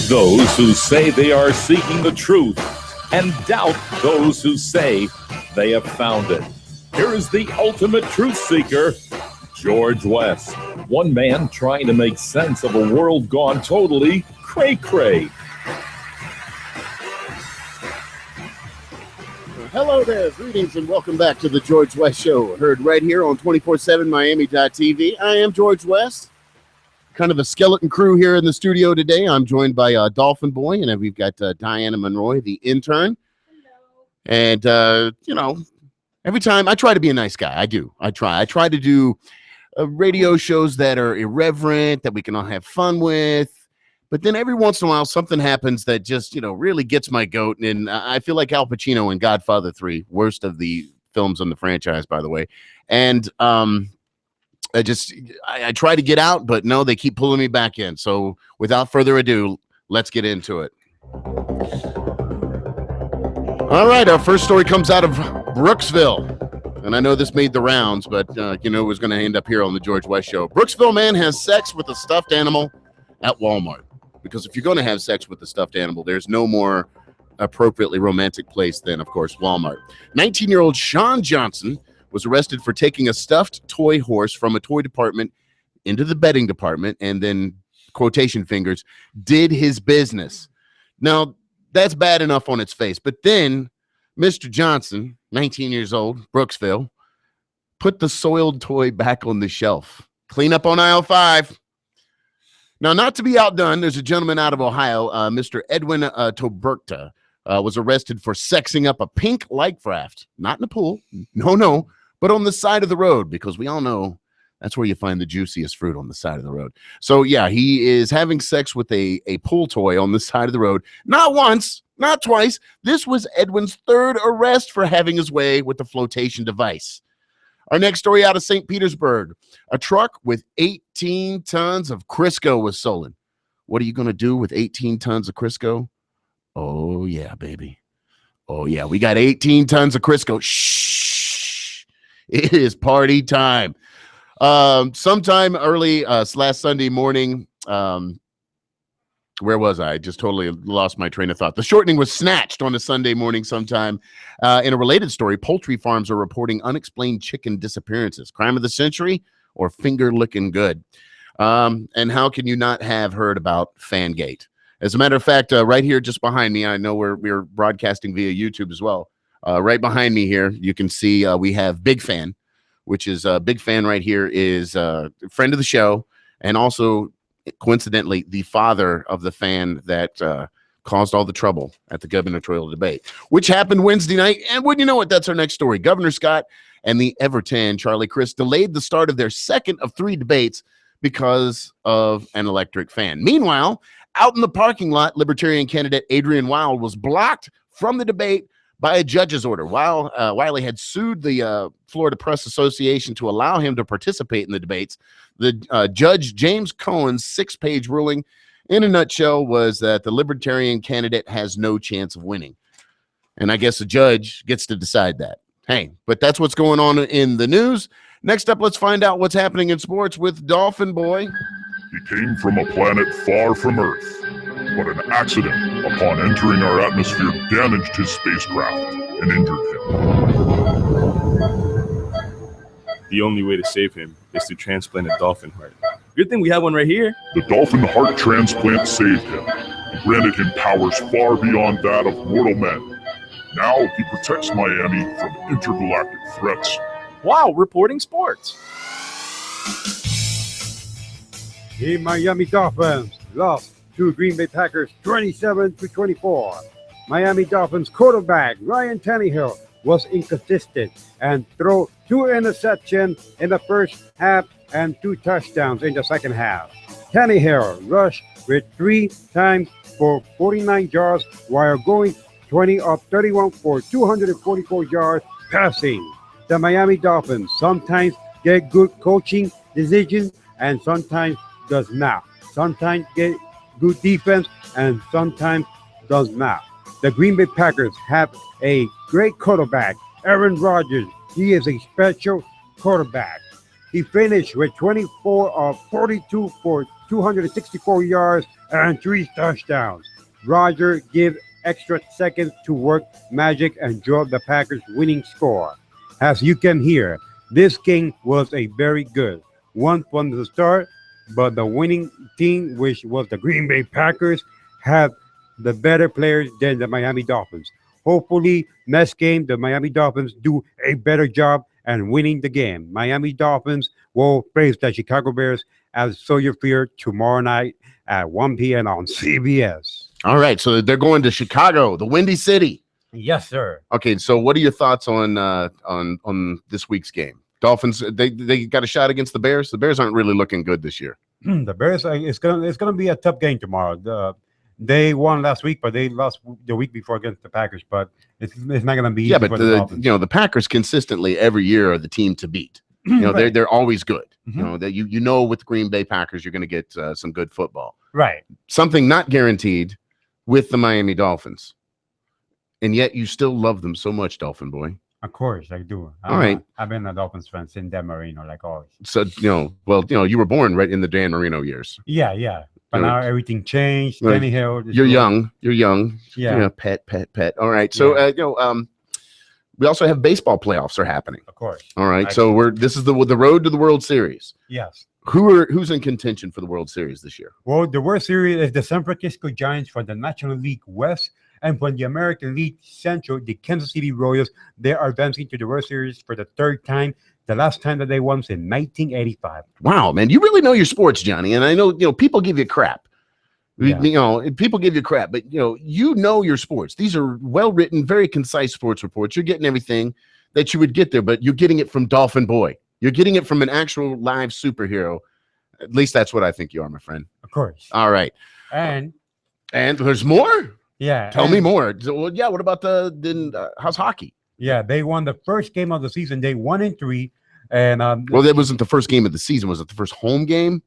those who say they are seeking the truth and doubt those who say they have found it. Here is the ultimate truth seeker, George West. One man trying to make sense of a world gone totally cray-cray. Hello there, greetings and welcome back to the George West Show, heard right here on 247 Miami.tv. I am George West, kind of a skeleton crew here in the studio today. I'm joined by Dolphin Boy, and we've got Diana Monroy, the intern. Hello. And, every time I try to be a nice guy. I do. I try to do radio shows that are irreverent, that we can all have fun with. But then every once in a while, something happens that just, really gets my goat. And I feel like Al Pacino in Godfather 3, worst of the films in the franchise, by the way. And I try to get out, but no, they keep pulling me back in. So without further ado, let's get into it. All right, our first story comes out of Brooksville. And I know this made the rounds, but, it was going to end up here on the George West Show. Brooksville man has sex with a stuffed animal at Walmart. Because if you're going to have sex with the stuffed animal, there's no more appropriately romantic place than, of course, Walmart. 19-year-old Sean Johnson was arrested for taking a stuffed toy horse from a toy department into the bedding department and then, quotation fingers, did his business. Now, that's bad enough on its face. But then Mr. Johnson, 19 years old, Brooksville, put the soiled toy back on the shelf. Clean up on aisle 5. Now, not to be outdone, there's a gentleman out of Ohio, Mr. Edwin Toberta, was arrested for sexing up a pink life raft, not in a pool, no, but on the side of the road, because we all know that's where you find the juiciest fruit, on the side of the road. So, yeah, he is having sex with a pool toy on the side of the road. Not once, not twice. This was Edwin's third arrest for having his way with the flotation device. Our next story out of St. Petersburg. A truck with 18 tons of Crisco was stolen. What are you going to do with 18 tons of Crisco? Oh, yeah, baby. Oh, yeah, we got 18 tons of Crisco. Shh. It is party time. Sometime early last Sunday morning, where was I? Just totally lost my train of thought. The shortening was snatched on a Sunday morning sometime. In a related story, poultry farms are reporting unexplained chicken disappearances. Crime of the century or finger licking good? And how can you not have heard about Fangate? As a matter of fact, right here just behind me, I know we're broadcasting via YouTube as well. Right behind me here, you can see we have Big Fan, which is Big Fan right here is a friend of the show and also coincidentally, the father of the fan that caused all the trouble at the gubernatorial debate, which happened Wednesday night. And wouldn't you know it, that's our next story. Governor Scott and the Everton Charlie Crist delayed the start of their second of 3 debates because of an electric fan. Meanwhile, out in the parking lot, Libertarian candidate Adrian Wild was blocked from the debate by a judge's order. Wiley had sued the Florida Press Association to allow him to participate in the debates. The Judge James Cohen's 6-page ruling, in a nutshell, was that the Libertarian candidate has no chance of winning. And I guess the judge gets to decide that. Hey, but that's what's going on in the news. Next up, let's find out what's happening in sports with Dolphin Boy. He came from a planet far from Earth, but an accident upon entering our atmosphere damaged his spacecraft and injured him. The only way to save him is to transplant a dolphin heart. Good thing we have one right here. The dolphin heart transplant saved him and granted him powers far beyond that of mortal men. Now he protects Miami from intergalactic threats. Wow, reporting sports. The Miami Dolphins lost to Green Bay Packers 27-24. Miami Dolphins quarterback Ryan Tannehill was inconsistent and threw 2 interceptions in the first half and 2 touchdowns in the second half. Tannehill rushed with 3 times for 49 yards while going 20 of 31 for 244 yards passing. The Miami Dolphins sometimes get good coaching decisions and sometimes does not. Sometimes get good defense and sometimes does not. The Green Bay Packers have a great quarterback, Aaron Rodgers. He is a special quarterback. He finished with 24 of 42 for 264 yards, and 3 touchdowns. Roger gave extra seconds to work magic and drove the Packers' winning score. As you can hear, this game was a very good one from the start, but the winning team, which was the Green Bay Packers, had the better players than the Miami Dolphins. Hopefully, next game, the Miami Dolphins do a better job and winning the game. Miami Dolphins will face the Chicago Bears at Soldier Field tomorrow night at 1 p.m. on CBS. All right, so they're going to Chicago, the Windy City. Yes, sir. Okay, so what are your thoughts on this week's game? Dolphins, they got a shot against the Bears. The Bears aren't really looking good this year. The Bears, it's gonna be a tough game tomorrow. They won last week, but they lost the week before against the Packers. But it's not gonna be easy but for the Dolphins. the Packers consistently every year are the team to beat. Right. They're always good. Mhm. That you know with Green Bay Packers you're going to get some good football. Right. Something not guaranteed with the Miami Dolphins, and yet you still love them so much, Dolphin boy. Of course, I do. All right. I've been a Dolphins fan since Dan Marino, like always. So you were born right in the Dan Marino years. Yeah. But Right. now everything changed. Right. Kenny Hill. You're young. Yeah. Pet. All right. So we also have baseball playoffs are happening. Of course. All right. So this is the road to the World Series. Yes. Who's in contention for the World Series this year? Well, the World Series is the San Francisco Giants from the National League West, and from the American League Central, the Kansas City Royals. They are advancing to the World Series for the third time. The last time that they won was in 1985. Wow, man, you really know your sports, Johnny. And I know people give you crap. Yeah. People give you crap, but you know your sports. These are well-written, very concise sports reports. You're getting everything that you would get there, but you're getting it from Dolphin Boy. You're getting it from an actual live superhero. At least that's what I think you are, my friend. Of course. All right. And there's more? yeah. Tell me more. Well, yeah, what about how's hockey? Yeah, they won the first game of the season. They 1-3. And Well, that wasn't the first game of the season. Was it the first home game?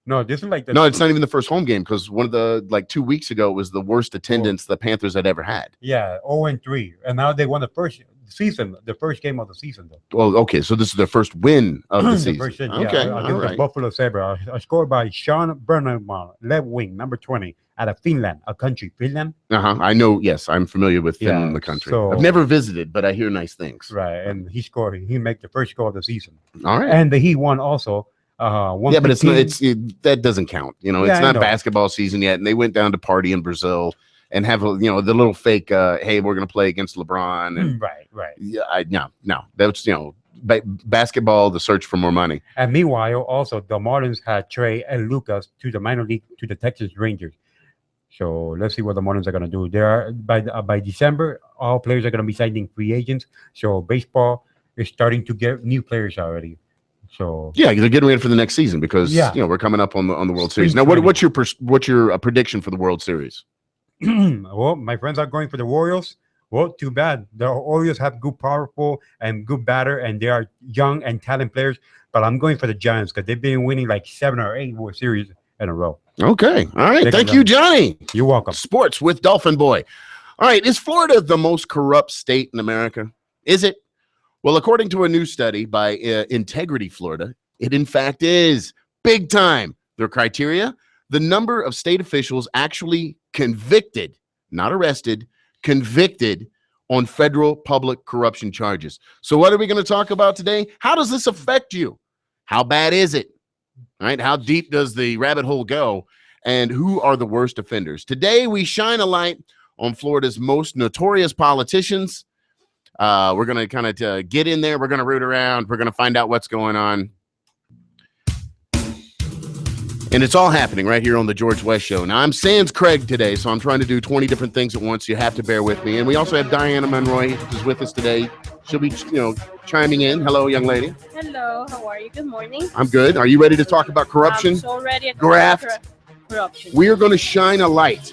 no, this is like the No, it's not even the first home game because one of the 2 weeks ago was the worst attendance the Panthers had ever had. yeah 0-3, and now they won the first game of the season though. Well, okay, so this is their first win of the The season. first hit, Okay, yeah, all against the right. Buffalo Sabre. Scored by Sean Bernard, left wing, number 20, out of Finland, a country, Finland. I know. Yes, I'm familiar with Yeah, Finland, the country. so- I've never visited, but I hear nice things. Right, and he made the first goal of the season, All right. and he won also. Yeah, but it's not. That doesn't count. It's Yeah, I not know. basketball season yet, and they went down to party in Brazil and have the little fake. Hey, we're gonna play against LeBron. And right. yeah, no, that's basketball. The search for more money. And meanwhile, also the Marlins had Trey and Lucas to the minor league to the Texas Rangers. So let's see what the Marlins are going to do. They are by December, all players are going to be signing free agents. So baseball is starting to get new players already. So Yeah, they're getting ready for the next season because Yeah. we're coming up on the World Series. Spring Now, training. what's your prediction for the World Series? well, my friends are going for the Orioles. Well, too bad. The Orioles have good, powerful, and good batter, and they are young and talented players. But I'm going for the Giants because they've been winning like 7 or 8 World Series in a row. Okay, all right. Take Thank it you, down. Johnny. You're welcome. Sports with Dolphin Boy. All right, is Florida the most corrupt state in America? Is it? Well, according to a new study by Integrity Florida, it in fact is big time. Their criteria: the number of state officials actually convicted, not arrested, convicted on federal public corruption charges. So what are we going to talk about today? How does this affect you? How bad is it? All right, how deep does the rabbit hole go? And who are the worst offenders? Today, we shine a light on Florida's most notorious politicians. We're going to kind of get in there. We're going to root around. We're going to find out what's going on. And it's all happening right here on the George West Show. Now, I'm Sans Craig today, so I'm trying to do 20 different things at once. You have to bear with me. And we also have Diana Monroy who's with us today. She'll be, chiming in. Hello, young lady. Hello, how are you? Good morning. I'm good. Are you ready to talk about corruption? I'm so ready to talk Graft. about corruption. We are going to shine a light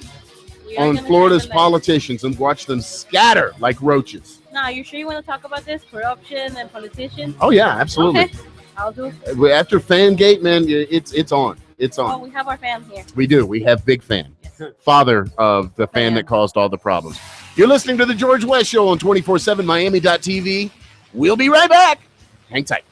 We are on gonna Florida's shine the light. politicians and watch them scatter like roaches. Now, you sure you want to talk about this? Corruption and politicians? Oh, yeah, absolutely. Okay, I'll do. After Fangate, man, it's on. It's Oh, on. we have our fan here. We do. We have Big Fan, father of the fan that caused all the problems. You're listening to the George West Show on 24/7 Miami.tv. We'll be right back. Hang tight.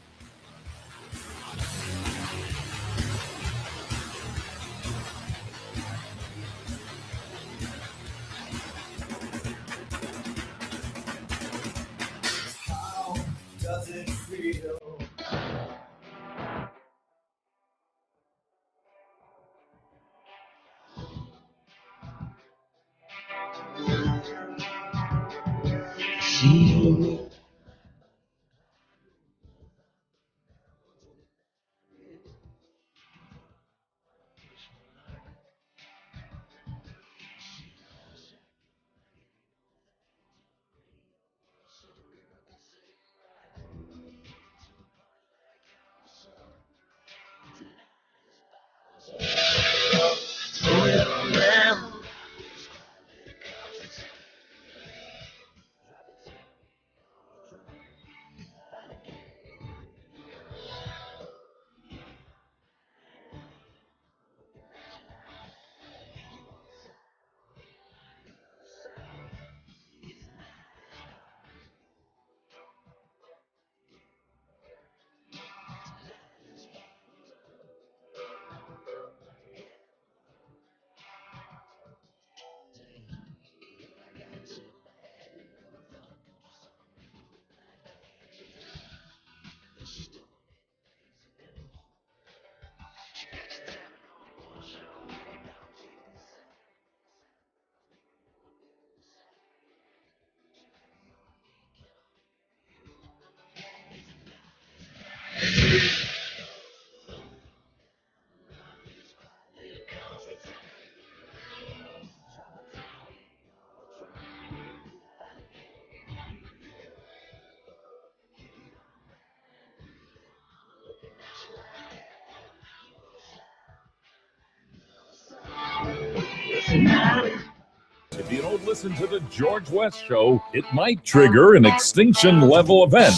If you don't listen to the George West Show, it might trigger an extinction level event.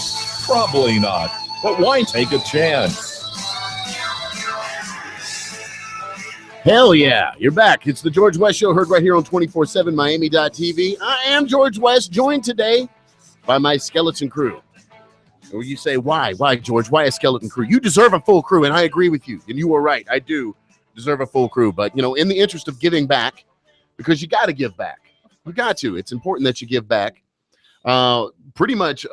Probably not, but why take a chance? Hell yeah, you're back. It's the George West Show, heard right here on 24/7 Miami.tv. I am George West, joined today by my skeleton crew. Or you say, why? Why, George? Why a skeleton crew? You deserve a full crew, and I agree with you. And you were right. I do deserve a full crew. But, in the interest of giving back, because you got to give back. You got to. It's important that you give back. Pretty much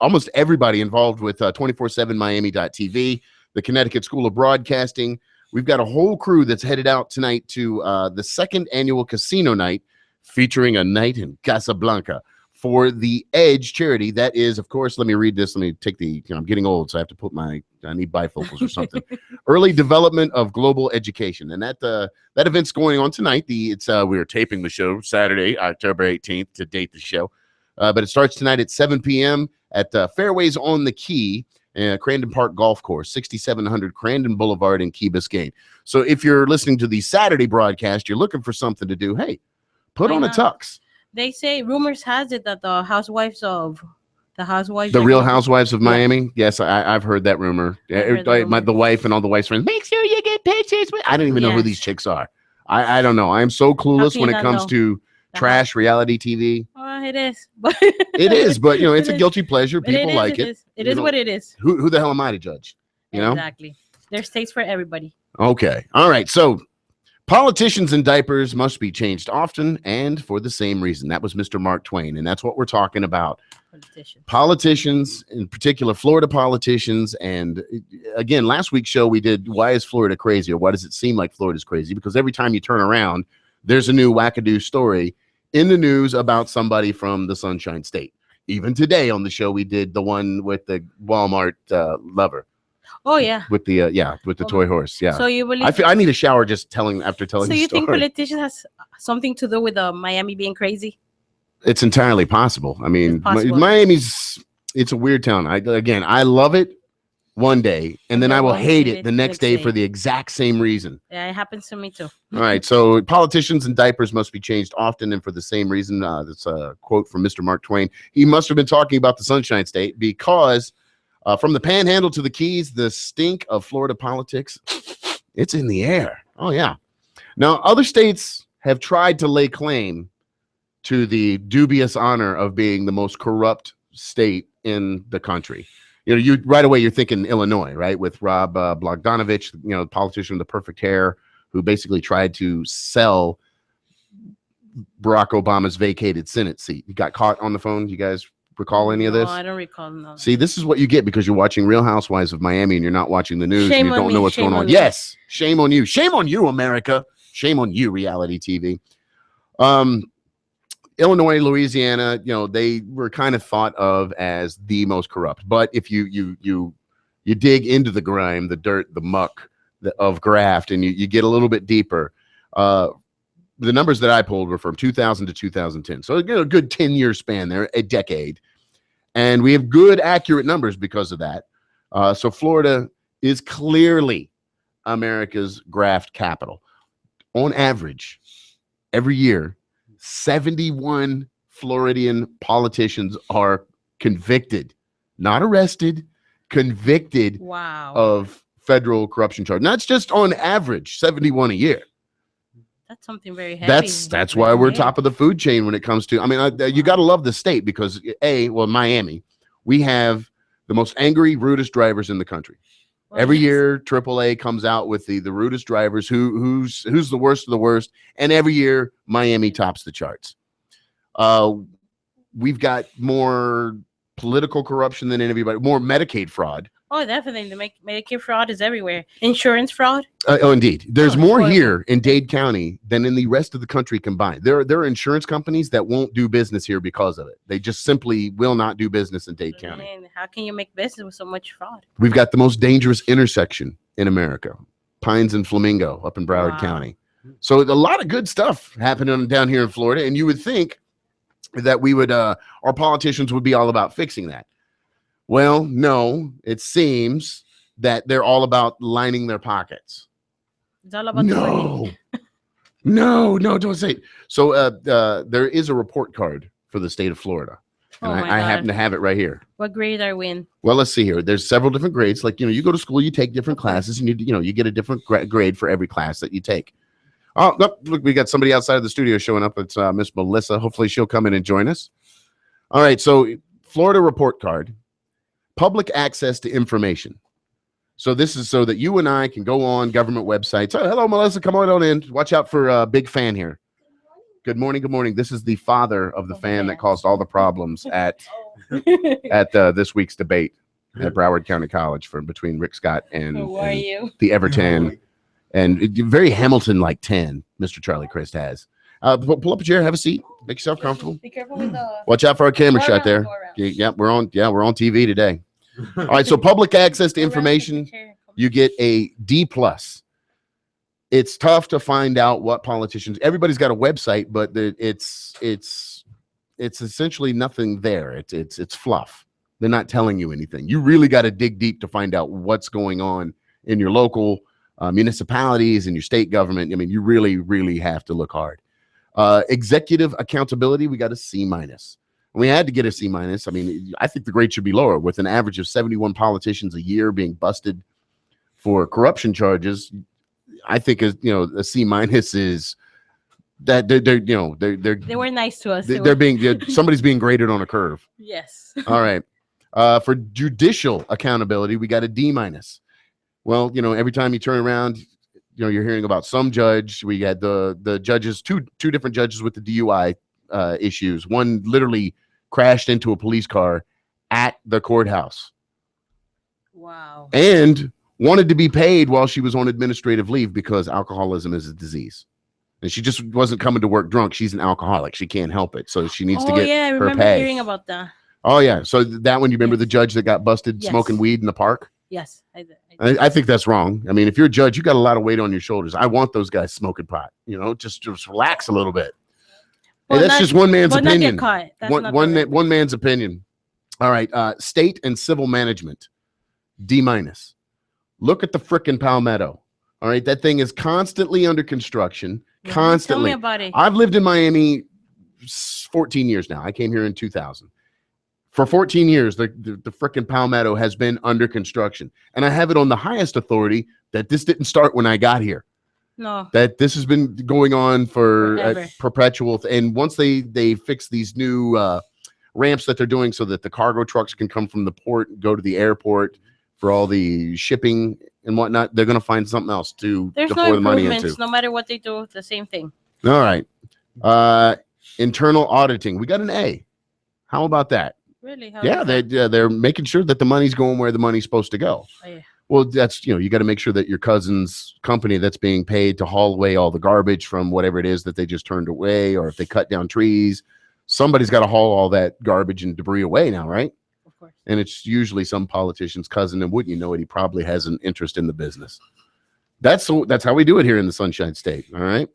almost everybody involved with 24/7 Miami.tv, the Connecticut School of Broadcasting. We've got a whole crew that's headed out tonight to the second annual casino night featuring a night in Casablanca for the Edge charity. That is, of course, let me read this. Let me take I'm getting old, so I have to put I need bifocals or something. Early Development of Global Education. And that event's going on tonight. We are taping the show Saturday, October 18th to date the show. But it starts tonight at 7 p.m. at Fairways on the Key, Crandon Park Golf Course, 6700 Crandon Boulevard in Key Biscayne. So if you're listening to the Saturday broadcast, you're looking for something to do, hey, put on a tux. They say, rumors has it that the Real Housewives of Miami. Yes, I've heard that rumor. The wife and all the wife's friends, make sure you get pictures. I don't even know who these chicks are. I don't know. I'm so clueless when it comes to trash reality TV. It is. It is, but it's a guilty pleasure. People like it. It is what it is. Who the hell am I to judge? Exactly. There's taste for everybody. Okay. All right. So politicians in diapers must be changed often and for the same reason. That was Mr. Mark Twain, and that's what we're talking about. Politicians, in particular, Florida politicians. And again, last week's show we did, why is Florida crazy, or why does it seem like Florida's crazy? Because every time you turn around, there's a new wackadoo story in the news about somebody from the Sunshine State. Even today on the show, we did the one with the Walmart lover. Oh yeah, with the toy horse. Yeah. So you believe? I need a shower just telling the story. So you think politicians has something to do with Miami being crazy? It's entirely possible. I mean, Miami's it's a weird town. I love it one day, and then I will hate it the next day for the exact same reason. Yeah, it happens to me too. All right, so politicians and diapers must be changed often and for the same reason. That's a quote from Mr. Mark Twain. He must have been talking about the Sunshine State because from the Panhandle to the Keys, the stink of Florida politics, it's in the air. Oh, yeah. Now, other states have tried to lay claim to the dubious honor of being the most corrupt state in the country. You right away, you're thinking Illinois, right? With Rob Bogdanovich, the politician with the perfect hair, who basically tried to sell Barack Obama's vacated Senate seat. He got caught on the phone. You guys recall any of this? No, I don't recall. No. See, this is what you get because you're watching Real Housewives of Miami and you're not watching the news Shame and you on don't me, know what's shame going on. on me. Yes, shame on you. Shame on you, America. Shame on you, reality TV. Illinois, Louisiana, they were kind of thought of as the most corrupt. But if you dig into the grime, the dirt, the muck of graft, and you get a little bit deeper, the numbers that I pulled were from 2000 to 2010. So, a good 10-year span there, a decade. And we have good, accurate numbers because of that. So Florida is clearly America's graft capital. On average, every year, 71 Floridian politicians are convicted, not arrested, convicted Wow. of federal corruption charge. And that's just on average, 71 a year. That's something very heavy. That's why we're top of the food chain when it comes to, you got to love the state because Miami, we have the most angry, rudest drivers in the country. Well, Every yes. year, AAA comes out with the rudest drivers, who's the worst of the worst, and every year Miami tops the charts. We've got more political corruption than anybody, more Medicaid fraud. Oh, definitely. The Medicare fraud is everywhere. Insurance fraud. Indeed. There's Oh, more horrible. here in Dade County than in the rest of the country combined. There are insurance companies that won't do business here because of it. They just simply will not do business in Dade County. Man, how can you make business with so much fraud? We've got the most dangerous intersection in America, Pines and Flamingo up in Broward Wow. County. So a lot of good stuff happening down here in Florida. And you would think that we would, our politicians would be all about fixing that. Well, no, it seems that they're all about lining their pockets. It's all about the money. No, don't say it. So there is a report card for the state of Florida. And Oh my I God. happen to have it right here. What grade are we in? Well, let's see here. There's several different grades. Like, you go to school, you take different classes, and you get a different grade for every class that you take. Oh, look, we got somebody outside of the studio showing up. It's Miss Melissa. Hopefully she'll come in and join us. All right, so Florida report card. Public access to information. So this is so that you and I can go on government websites. Oh, hello, Melissa. Come on in. Watch out for a big fan here. Good morning. Good morning. This is the father of the fan that caused all the problems at this week's debate at Broward County College between Rick Scott and the Everton and very Hamilton-like 10 Mr. Charlie Crist has. Pull up a chair, have a seat, make yourself comfortable. Be careful with the. Watch out for our camera Go shot around, there. go around. Yeah, we're on TV today. All right, so public access to Go around with the information, chair. you get a D+. It's tough to find out what politicians. Everybody's got a website, but it's essentially nothing there. It's fluff. They're not telling you anything. You really got to dig deep to find out what's going on in your local municipalities and your state government. You really, really have to look hard. Executive accountability, we got a C-. We had to get a C-. I think the grade should be lower. With an average of 71 politicians a year being busted for corruption charges, I think a C- is that They were nice to us. they're being somebody's being graded on a curve. Yes. All right. For judicial accountability, we got a D-. Well, every time you turn around, you're hearing about some judge. We had the judges, two different judges with the DUI issues. One literally crashed into a police car at the courthouse Wow. and wanted to be paid while she was on administrative leave because alcoholism is a disease. And she just wasn't coming to work drunk. She's an alcoholic. She can't help it. So she needs to get I her remember pay. hearing about that. Oh, yeah. So that one, you remember Yes. the judge that got busted Yes. smoking weed in the park? Yes. I did. I think that's wrong. If you're a judge, you got a lot of weight on your shoulders. I want those guys smoking pot. Just relax a little bit. Well, Hey, that's just one man's but not opinion. get caught. That's One, not one, the right one man's opinion. All right. State and civil management, D-. Look at the frickin' Palmetto. All right. That thing is constantly under construction. Yeah, Constantly. Tell me about it. I've lived in Miami 14 years now. I came here in 2000. For 14 years, the frickin' Palmetto has been under construction. And I have it on the highest authority that this didn't start when I got here. No. That this has been going on for Forever. perpetual. And once they fix these new ramps that they're doing so that the cargo trucks can come from the port and go to the airport for all the shipping and whatnot, they're going to find something else to There's pour no the money improvements. into. No matter what they do, the same thing. All right. Internal auditing. We got an A. How about that? Really? How Yeah, is that? they're making sure that the money's going where the money's supposed to go. Oh, yeah. Well, that's, you got to make sure that your cousin's company that's being paid to haul away all the garbage from whatever it is that they just turned away, or if they cut down trees, somebody's got to haul all that garbage and debris away now, right? Of course. And it's usually some politician's cousin, and wouldn't you know it, he probably has an interest in the business. That's how we do it here in the Sunshine State, all right?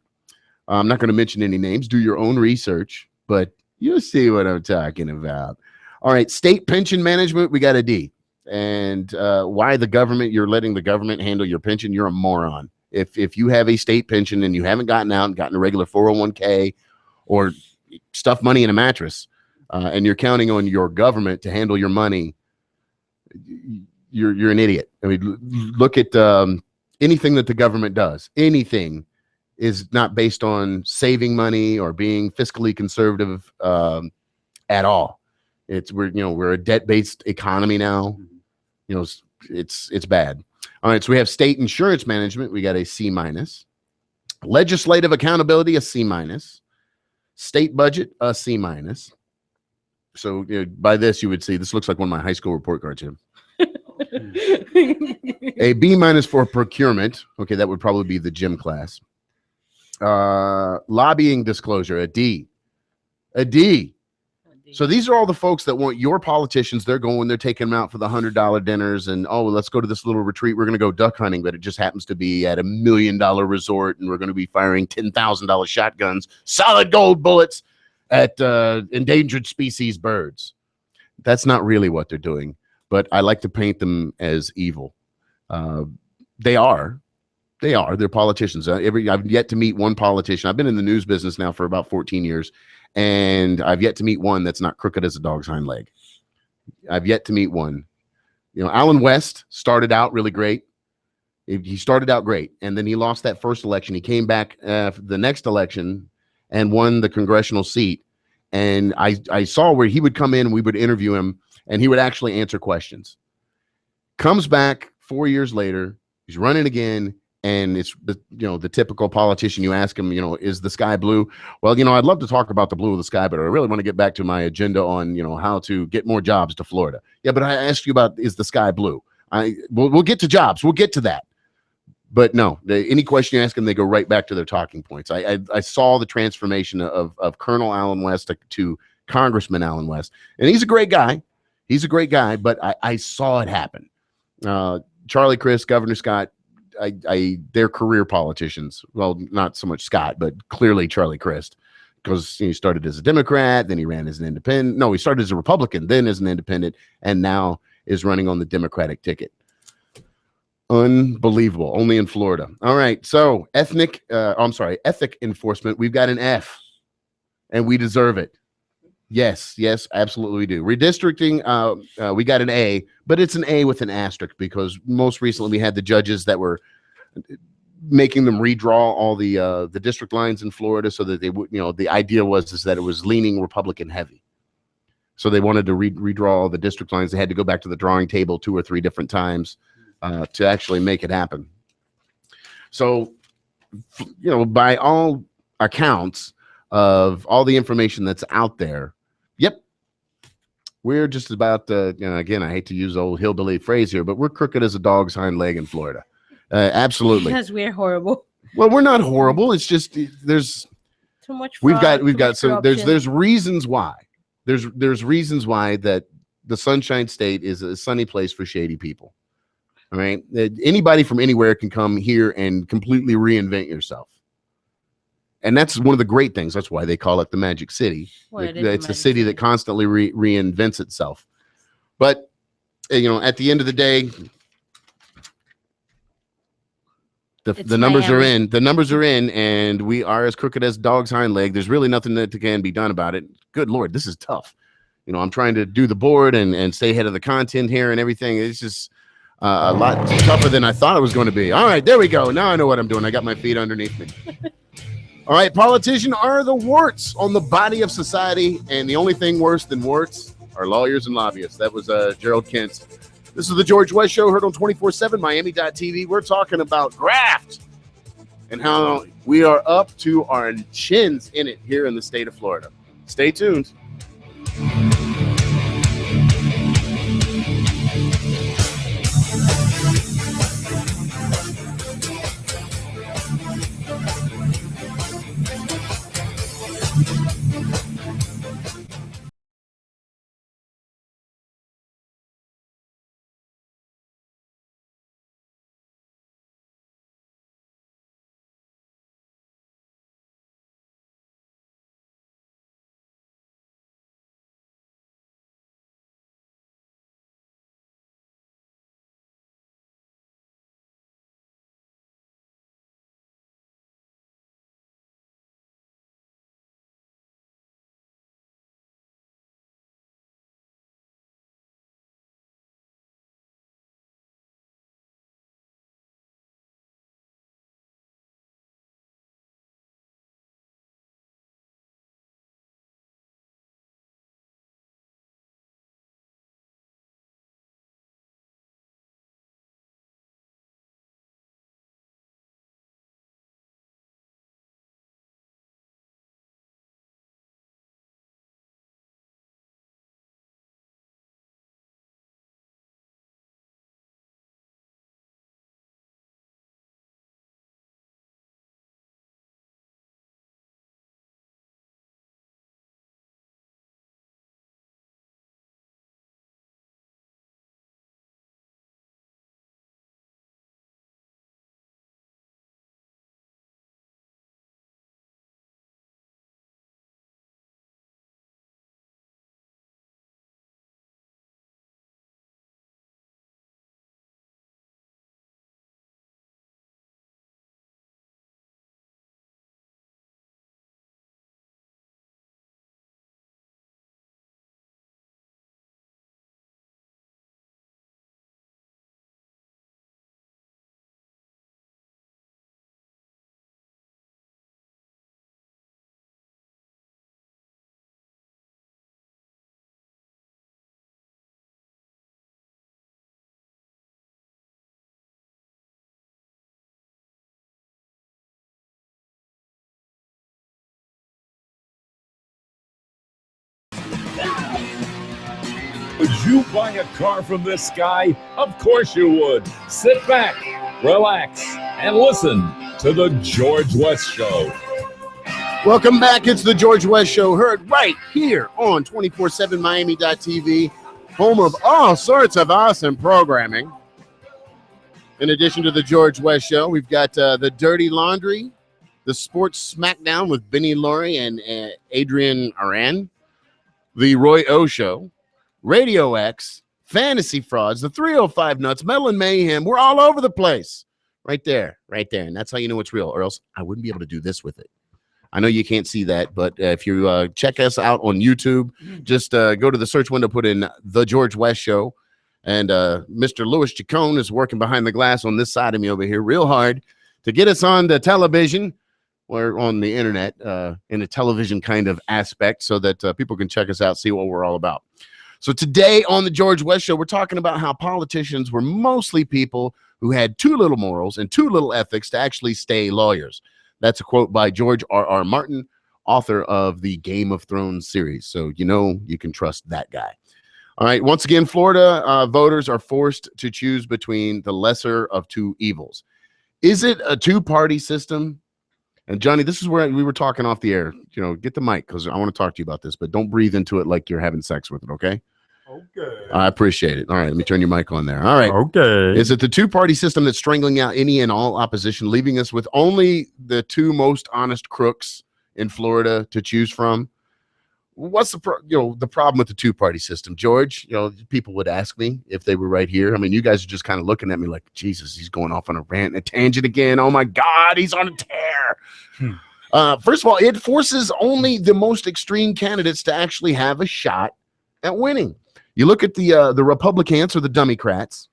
I'm not going to mention any names. Do your own research, but you'll see what I'm talking about. All right, state pension management, we got a D. And why you're letting the government handle your pension, you're a moron. If you have a state pension and you haven't gotten out and gotten a regular 401k or stuff money in a mattress, and you're counting on your government to handle your money, you're an idiot. I mean, look at anything that the government does. Anything is not based on saving money or being fiscally conservative at all. We're a debt-based economy now. It's bad. All right, so we have state insurance management. We got a C-. Legislative accountability, a C-. State budget, a C-. So by this, you would see this looks like one of my high school report cards, Jim. A B- for procurement. Okay, that would probably be the gym class. Lobbying disclosure, a D. A D. So these are all the folks that want your politicians. They're taking them out for the $100 dinners, and let's go to this little retreat. We're going to go duck hunting, but it just happens to be at $1 million resort, and we're going to be firing $10,000 shotguns, solid gold bullets at endangered species birds. That's not really what they're doing, but I like to paint them as evil. They are. They're politicians. I've yet to meet one politician. I've been in the news business now for about 14 years. And I've yet to meet one that's not crooked as a dog's hind leg. I've yet to meet one. Alan West started out really great. He started out great, and then he lost that first election. He came back the next election and won the congressional seat. And I saw where he would come in and we would interview him, and he would actually answer questions. Comes back 4 years later, he's running again. And it's the typical politician. You ask him, is the sky blue? Well, I'd love to talk about the blue of the sky, but I really want to get back to my agenda on, how to get more jobs to Florida. Yeah, but I asked you about, is the sky blue? We'll get to jobs. We'll get to that. But no, any question you ask them, they go right back to their talking points. I saw the transformation of Colonel Allen West to Congressman Allen West, and he's a great guy. But I saw it happen. Charlie Crist, Governor Scott. They're career politicians. Well, not so much Scott, but clearly Charlie Crist, because he started as a Democrat, then he ran as an independent. No, he started as a Republican, then as an independent, and now is running on the Democratic ticket. Unbelievable. Only in Florida. All right. So ethic enforcement. We've got an F, and we deserve it. Yes, absolutely we do. Redistricting, we got an A, but it's an A with an asterisk, because most recently we had the judges that were making them redraw all the district lines in Florida so that they would, the idea was that it was leaning Republican heavy. So they wanted to redraw all the district lines. They had to go back to the drawing table 2 or 3 different times to actually make it happen. So, by all accounts of all the information that's out there, yep, we're just about again, I hate to use the old hillbilly phrase here, but we're crooked as a dog's hind leg in Florida. Absolutely. Because we're horrible. Well, we're not horrible. It's just there's too much fraud, we've got some corruption. there's reasons why. There's reasons why that the Sunshine State is a sunny place for shady people. All right. Anybody from anywhere can come here and completely reinvent yourself. And that's one of the great things. That's why they call it the Magic City. Well, it's a city that constantly reinvents itself. But, at the end of the day, the numbers are in. The numbers are in, and we are as crooked as dog's hind leg. There's really nothing that can be done about it. Good Lord, this is tough. I'm trying to do the board and stay ahead of the content here and everything. It's just a lot tougher than I thought it was going to be. All right, there we go. Now I know what I'm doing. I got my feet underneath me. All right, politicians are the warts on the body of society, and the only thing worse than warts are lawyers and lobbyists. That was Gerald Kent. This is the George West Show, heard on 24/7 Miami.tv. We're talking about graft and how we are up to our chins in it here in the state of Florida. Stay tuned. Would you buy a car from this guy? Of course you would. Sit back, relax, and listen to The George West Show. Welcome back. It's The George West Show, heard right here on 247miami.tv, home of all sorts of awesome programming. In addition to The George West Show, we've got the Dirty Laundry, the Sports Smackdown with Benny Laurie and Adrian Aran, the Roy O Show, Radio X, Fantasy Frauds, the 305 Nuts, Metal and Mayhem. We're all over the place. Right there. And that's how you know it's real, or else I wouldn't be able to do this with it. I know you can't see that, but if you check us out on YouTube, just go to the search window, put in The George West Show, and Mr. Louis Chacon is working behind the glass on this side of me over here real hard to get us on the television or on the internet in a television kind of aspect so that people can check us out, see what we're all about. So today on The George West Show, we're talking about how politicians were mostly people who had too little morals and too little ethics to actually stay lawyers. That's a quote by George R.R. Martin, author of the Game of Thrones series. So you know you can trust that guy. All right. Once again, Florida voters are forced to choose between the lesser of two evils. Is it a two-party system? And Johnny, this is where we were talking off the air. You know, get the mic because I want to talk to you about this, but don't breathe into it like you're having sex with it, okay? Okay. I appreciate it. All right, let me turn your mic on there. All right. Okay. Is it the two-party system that's strangling out any and all opposition, leaving us with only the two most honest crooks in Florida to choose from? What's the problem with the two-party system, George? You know, people would ask me if they were right here. I mean, you guys are just kind of looking at me like, Jesus, he's going off on a rant, a tangent again. Oh my God, he's on a tear. First of all, it forces only the most extreme candidates to actually have a shot at winning. You look at the Republicans or the Democrats,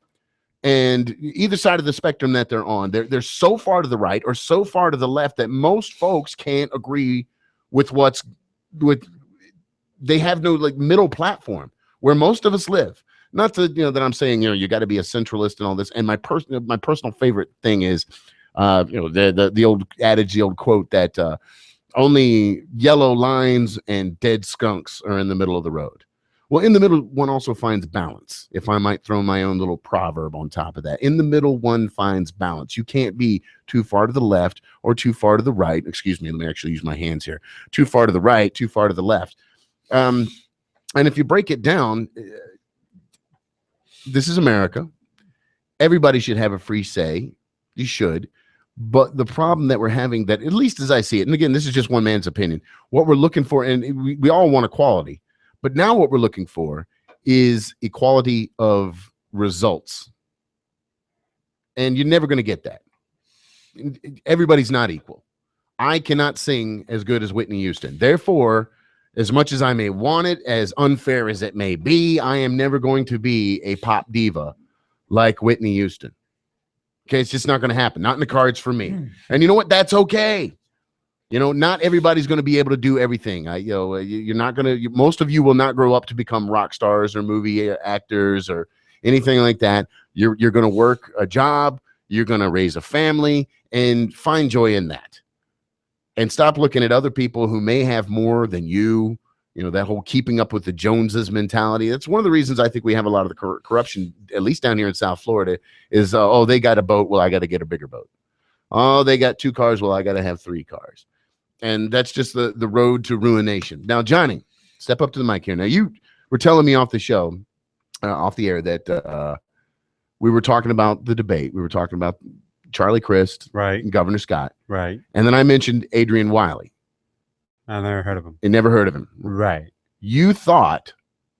and either side of the spectrum that they're on, they're so far to the right or so far to the left that most folks can't agree with they have no like middle platform where most of us live. Not that that I'm saying you got to be a centralist and all this. And my personal favorite thing is the old adage, the old quote that only yellow lines and dead skunks are in the middle of the road. Well, in the middle, one also finds balance. If I might throw my own little proverb on top of that, in the middle, one finds balance. You can't be too far to the left or too far to the right. Excuse me. Let me actually use my hands here. Too far to the right, too far to the left. And if you break it down, this is America. Everybody should have a free say. You should. But the problem that we're having, that at least as I see it, and again, this is just one man's opinion, what we're looking for, and we all want equality. But now what we're looking for is equality of results. And you're never going to get that. Everybody's not equal. I cannot sing as good as Whitney Houston. Therefore, as much as I may want it, as unfair as it may be, I am never going to be a pop diva like Whitney Houston. Okay, it's just not going to happen. Not in the cards for me. And you know what? That's okay. Not everybody's going to be able to do everything. You're not going to. Most of you will not grow up to become rock stars or movie actors or anything like that. You're going to work a job. You're going to raise a family and find joy in that. And stop looking at other people who may have more than you. That whole keeping up with the Joneses mentality. That's one of the reasons I think we have a lot of the corruption, at least down here in South Florida, is, they got a boat. Well, I got to get a bigger boat. Oh, they got 2 cars. Well, I got to have 3 cars. And that's just the road to ruination. Now, Johnny, step up to the mic here. Now, you were telling me off the show, off the air, that we were talking about the debate. We were talking about Charlie Crist, right, and Governor Scott, right, and then I mentioned Adrian Wiley. I never heard of him. You never heard of him, right? You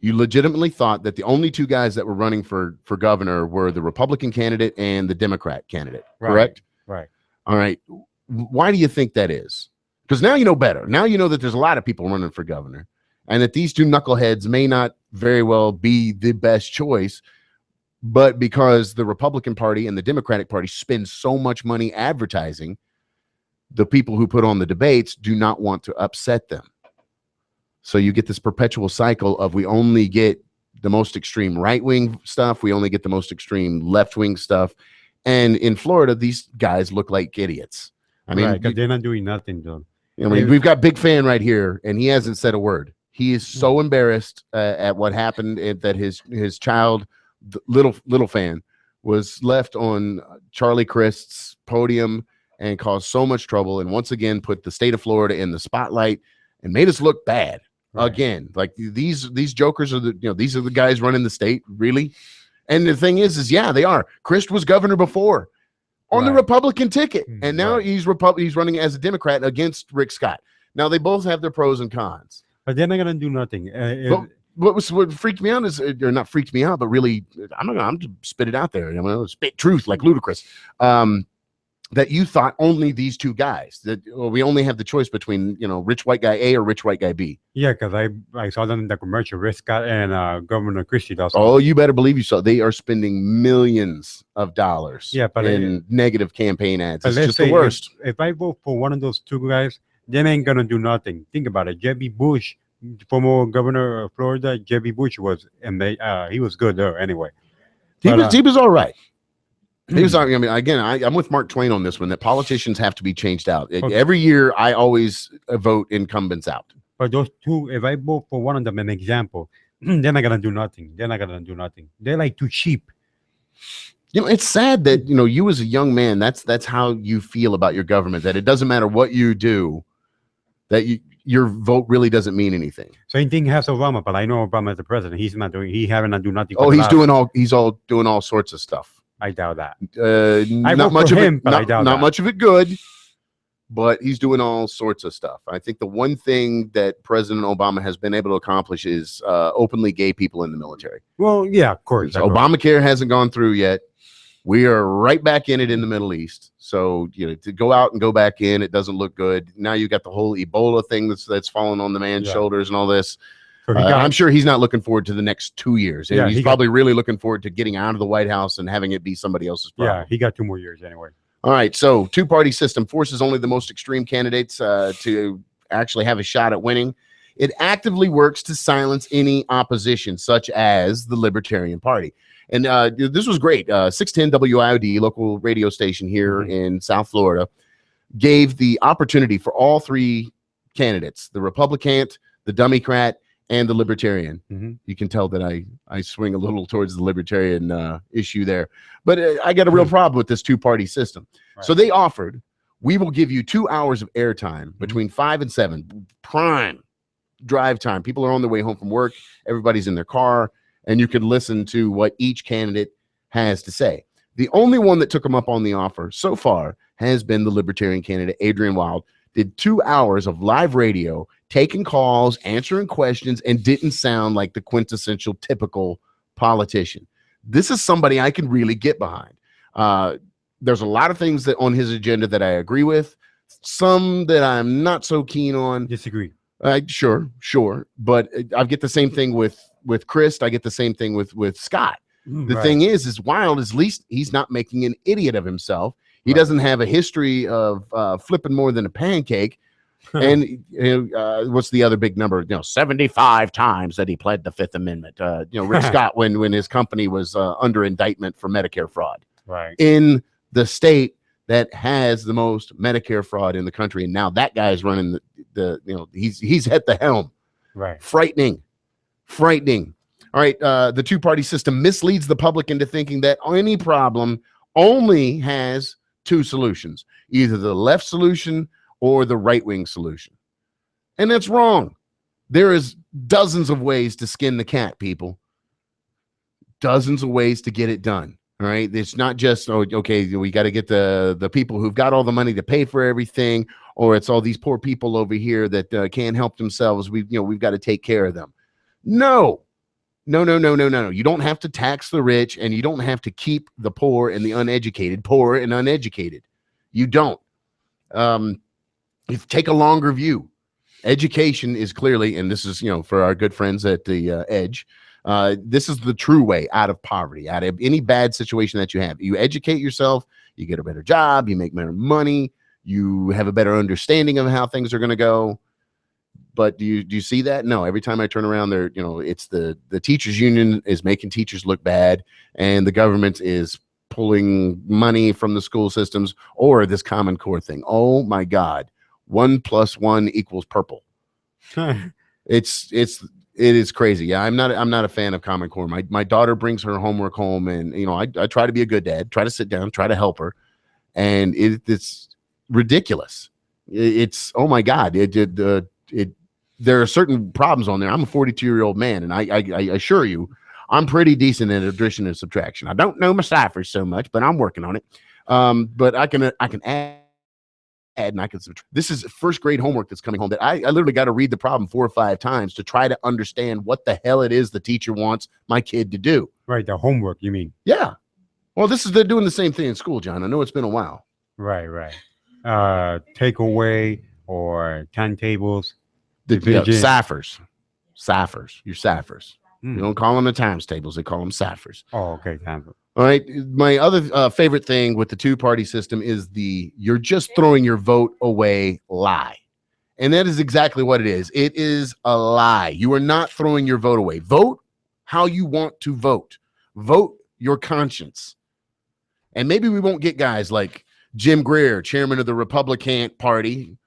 legitimately thought that the only 2 guys that were running for governor were the Republican candidate and the Democrat candidate, correct? Right. All right. Why do you think that is? Because now you know better. Now you know that there's a lot of people running for governor, and that these 2 knuckleheads may not very well be the best choice. But because the Republican Party and the Democratic Party spend so much money advertising, the people who put on the debates do not want to upset them. So you get this perpetual cycle of we only get the most extreme right-wing stuff. We only get the most extreme left-wing stuff. And in Florida, these guys look like idiots. I mean, because they're not doing nothing, though. We've got Big Fan right here, and he hasn't said a word. He is so embarrassed at what happened that his child, little fan, was left on Charlie Crist's podium and caused so much trouble, and once again put the state of Florida in the spotlight and made us look bad again. Like these jokers are these are the guys running the state, really. And the thing is yeah, they are. Crist was governor before on the Republican ticket, and now he's running as a Democrat against Rick Scott. Now they both have their pros and cons, but they're not gonna do nothing. What freaked me out is, or not freaked me out, but really, I'm just spit it out there. Spit truth like Ludacris. That you thought only these two guys, that we only have the choice between, rich white guy A or rich white guy B. Yeah, because I saw them in the commercial, Rick Scott and Governor Christie. Also. Oh, you better believe you saw. They are spending millions of dollars in negative campaign ads. It's just the worst. If I vote for one of those two guys, they ain't going to do nothing. Think about it. Jebby Bush, former governor of Florida, Jebby Bush he was good there anyway. He was all right. He was. I mean, again, I'm with Mark Twain on this one, that politicians have to be changed out. Every year, I always vote incumbents out. But those two, if I vote for one of them, an example, they're not gonna do nothing. They're like too cheap. It's sad that you as a young man, that's how you feel about your government. That it doesn't matter what you do, that your vote really doesn't mean anything. Same thing has Obama, but I know Obama as the president. He's not doing. He haven't do nothing. Oh, he's all doing all sorts of stuff. I doubt that. Not much of it. Not much of it good, but he's doing all sorts of stuff. I think the one thing that President Obama has been able to accomplish is openly gay people in the military. Well, yeah, of course. Obamacare hasn't gone through yet. We are right back in it in the Middle East. So to go out and go back in, it doesn't look good. Now you got the whole Ebola thing that's falling on the man's shoulders and all this. I'm sure he's not looking forward to the next 2 years. Yeah, he's probably really looking forward to getting out of the White House and having it be somebody else's problem. Yeah, he got 2 more years anyway. All right, so two-party system forces only the most extreme candidates to actually have a shot at winning. It actively works to silence any opposition, such as the Libertarian Party. And this was great. 610 WIOD, local radio station here in South Florida, gave the opportunity for all three candidates, the Republican, the Democrat, and the Libertarian. You can tell that I swing a little towards the Libertarian issue there. But I got a real problem with this two-party system. Right. So they offered, we will give you 2 hours of airtime between 5 and 7, prime drive time. People are on their way home from work. Everybody's in their car, and you can listen to what each candidate has to say. The only one that took them up on the offer so far has been the Libertarian candidate, Adrian Wild. Did 2 hours of live radio, taking calls, answering questions, and didn't sound like the quintessential typical politician. This is somebody I can really get behind. There's a lot of things that on his agenda that I agree with, some that I'm not so keen on. Disagree. Sure. But I get the same thing with Crist. I get the same thing with Scott. The thing is Wild, at least he's not making an idiot of himself. He doesn't have a history of flipping more than a pancake. And what's the other big number? 75 times that he pled the Fifth Amendment. Rick Scott, when his company was under indictment for Medicare fraud, in the state that has the most Medicare fraud in the country, and now that guy's running he's at the helm. Right. Frightening. All right, the two-party system misleads the public into thinking that any problem only has two solutions, either the left solution or the right-wing solution. And that's wrong. There is dozens of ways to skin the cat, people. Dozens of ways to get it done. All right. It's not just, okay, we got to get the people who've got all the money to pay for everything, or it's all these poor people over here that can't help themselves. We've got to take care of them. No. You don't have to tax the rich, and you don't have to keep the poor and the uneducated poor and uneducated. You don't. You take a longer view. Education is clearly, and this is, for our good friends at the Edge, this is the true way out of poverty, out of any bad situation that you have. You educate yourself, you get a better job, you make better money, you have a better understanding of how things are going to go. But do you see that? No. Every time I turn around there, it's the teachers union is making teachers look bad, and the government is pulling money from the school systems, or this Common Core thing. Oh my God. 1 + 1 = purple. It is crazy. Yeah, I'm not a fan of Common Core. My daughter brings her homework home, and I try to be a good dad, try to sit down, try to help her, and it's ridiculous. It's oh my god, it there are certain problems on there. I'm a 42-year-old man, and I assure you, I'm pretty decent at addition and subtraction. I don't know my ciphers so much, but I'm working on it. But I can add and I can subtract. This is first grade homework that's coming home that I literally got to read the problem 4 or 5 times to try to understand what the hell it is the teacher wants my kid to do. Right, the homework, you mean? Yeah. Well, they're doing the same thing in school, John. I know it's been a while. Right. Takeaway or timetables. Ciphers. Your ciphers. You don't call them the times tables. They call them ciphers. Oh, okay. Time. All right. My other favorite thing with the two-party system is you're just throwing your vote away lie. And that is exactly what it is. It is a lie. You are not throwing your vote away. Vote how you want to vote. Vote your conscience. And maybe we won't get guys like Jim Greer, chairman of the Republican Party,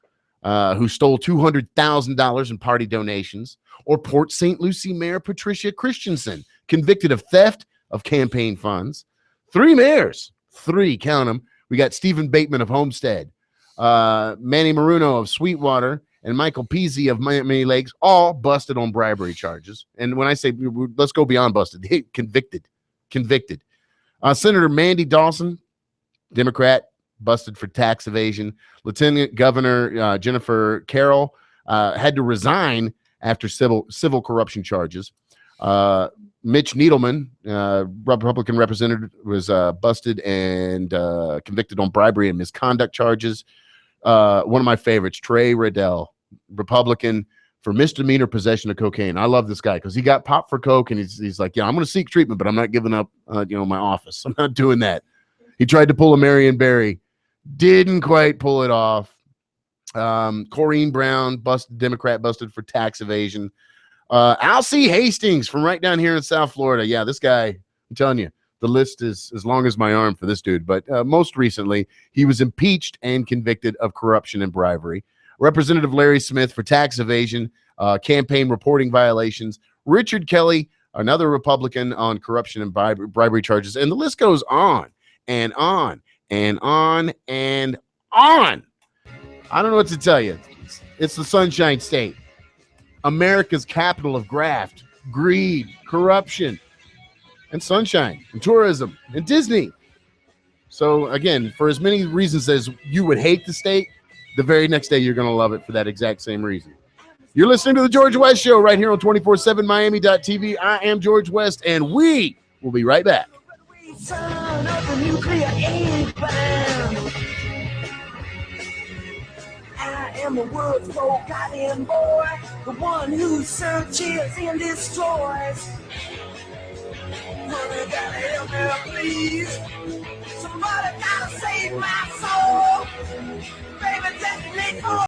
who stole $200,000 in party donations, or Port St. Lucie Mayor Patricia Christensen, convicted of theft of campaign funds. 3 mayors, 3, count them. We got Stephen Bateman of Homestead, Manny Maruno of Sweetwater, and Michael Peasy of Miami Lakes, all busted on bribery charges. And when I say let's go beyond busted, convicted. Senator Mandy Dawson, Democrat, busted for tax evasion. Lieutenant Governor Jennifer Carroll had to resign after civil corruption charges. Mitch Needleman, Republican representative, was busted and convicted on bribery and misconduct charges. One of my favorites, Trey Riddell, Republican, for misdemeanor possession of cocaine. I love this guy because he got popped for coke, and he's like, yeah, I'm going to seek treatment, but I'm not giving up, my office. I'm not doing that. He tried to pull a Marion Barry, didn't quite pull it off. Corrine Brown, Democrat, busted for tax evasion. Alcee Hastings from right down here in South Florida. Yeah, this guy, I'm telling you, the list is as long as my arm for this dude. But most recently, he was impeached and convicted of corruption and bribery. Representative Larry Smith for tax evasion, campaign reporting violations. Richard Kelly, another Republican, on corruption and bribery charges. And the list goes on and on and on and on. I don't know what to tell you. It's the Sunshine State. America's capital of graft, greed, corruption, and sunshine, and tourism, and Disney. So, again, for as many reasons as you would hate the state, the very next day you're going to love it for that exact same reason. You're listening to The George West Show right here on 247miami.tv. I am George West, and we will be right back. I am the world's forgotten boy, the one who searches and destroys. Money gotta help me, please. Somebody gotta save my soul. Baby, take me for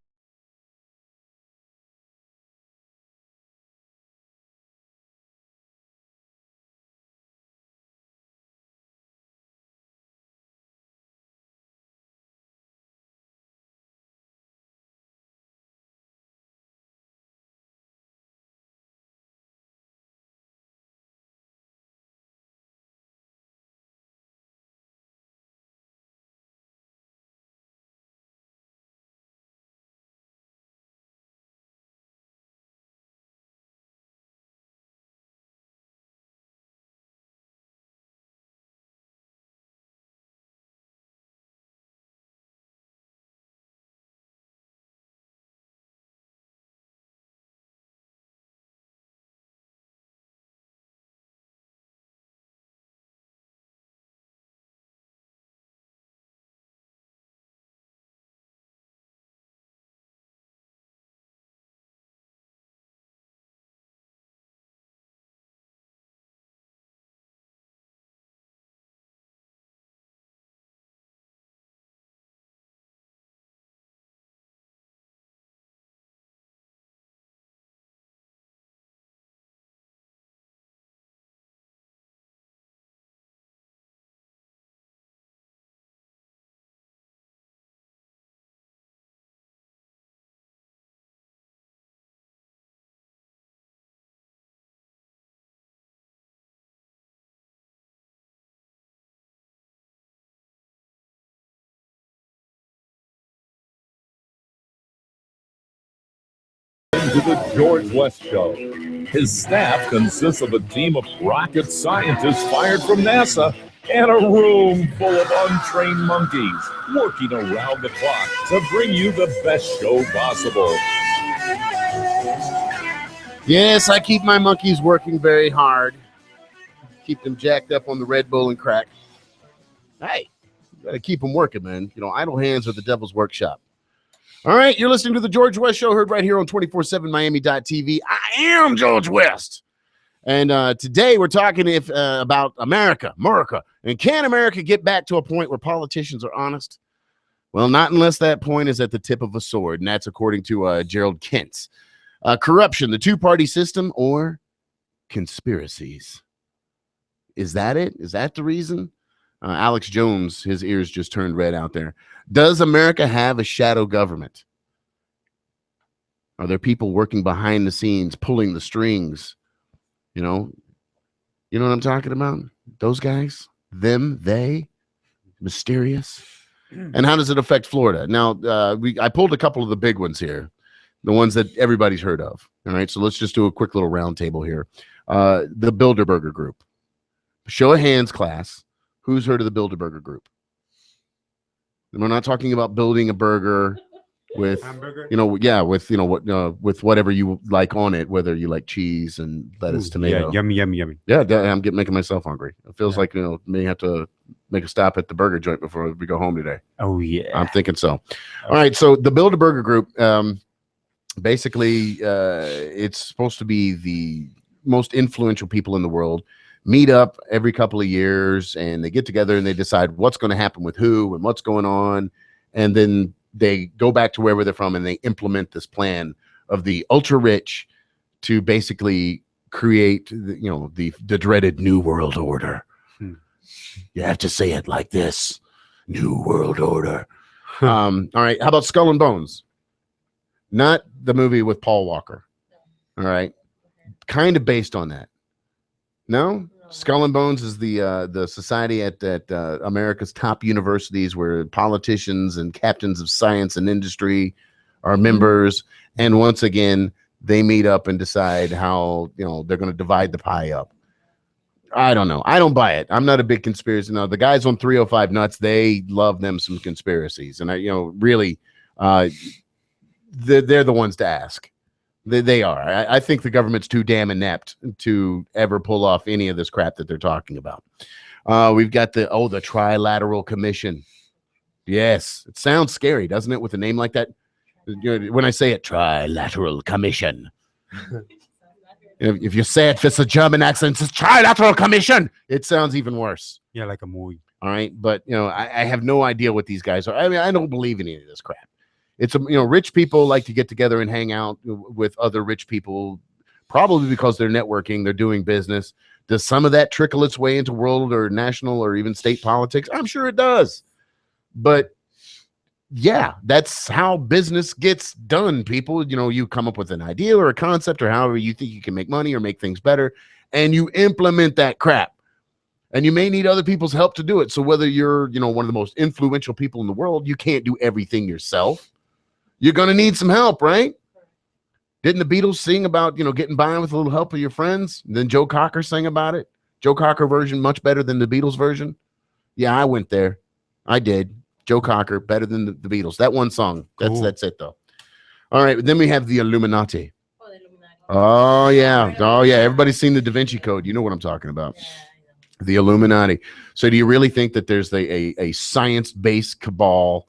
To the George West Show. His staff consists of a team of rocket scientists fired from NASA and a room full of untrained monkeys working around the clock to bring you the best show possible. Yes, I keep my monkeys working very hard. Keep them jacked up on the Red Bull and crack. Hey, you gotta keep them working, man. You know, idle hands are the devil's workshop. All right, you're listening to the George West Show, heard right here on 247miami.tv. I am George West. And today we're talking about America. And can America get back to a point where politicians are honest? Well, not unless that point is at the tip of a sword, and that's according to Gerald Kentz. Corruption, the two-party system, or conspiracies. Is that it? Is that the reason? Alex Jones, his ears just turned red out there. Does America have a shadow government? Are there people working behind the scenes, pulling the strings? You know what I'm talking about? Those guys, them, they, mysterious. And how does it affect Florida? Now, I pulled a couple of the big ones here, the ones that everybody's heard of. All right, so let's just do a quick little round table here. The Bilderberger Group. Show of hands, class. Who's heard of the Bilderberger Group? And we're not talking about building a burger with, Hamburger? with whatever you like on it, whether you like cheese and lettuce, tomato. Yeah, yummy. Yeah, I'm making myself hungry. It feels like, may have to make a stop at the burger joint before we go home today. Oh, yeah. I'm thinking so. All right, so the Bilderberger Group, basically, it's supposed to be the most influential people in the world, meet up every couple of years, and they get together and they decide what's going to happen with who and what's going on, and then they go back to wherever they're from and they implement this plan of the ultra rich to basically create the dreaded New World Order. You have to say it like this: New World Order. All right, how about Skull and Bones? Not the movie with Paul Walker. All right, kind of based on that. No? Skull and Bones is the society at America's top universities where politicians and captains of science and industry are members. And once again, they meet up and decide how they're going to divide the pie up. I don't know. I don't buy it. I'm not a big conspiracy. No, the guys on 305 Nuts, they love them some conspiracies. And really, they're the ones to ask. They are. I think the government's too damn inept to ever pull off any of this crap that they're talking about. We've got the Trilateral Commission. Yes, it sounds scary, doesn't it, with a name like that? When I say it, Trilateral Commission. If you say it with a German accent, it's Trilateral Commission. It sounds even worse. Yeah, like a movie. All right, but I have no idea what these guys are. I mean, I don't believe in any of this crap. It's rich people like to get together and hang out with other rich people, probably because they're networking, they're doing business. Does some of that trickle its way into world or national or even state politics? I'm sure it does. But yeah, that's how business gets done, people. You come up with an idea or a concept or however you think you can make money or make things better, and you implement that crap. And you may need other people's help to do it. So whether you're, one of the most influential people in the world, you can't do everything yourself. You're going to need some help, right? Didn't the Beatles sing about, getting by with a little help of your friends? And then Joe Cocker sang about it. Joe Cocker version much better than the Beatles version. Yeah, I went there. I did. Joe Cocker better than the Beatles. That one song. That's it though. All right. Then we have the Illuminati. Oh, the Illuminati. Oh yeah. Everybody's seen the Da Vinci Code. You know what I'm talking about. Yeah, The Illuminati. So do you really think that there's a science-based cabal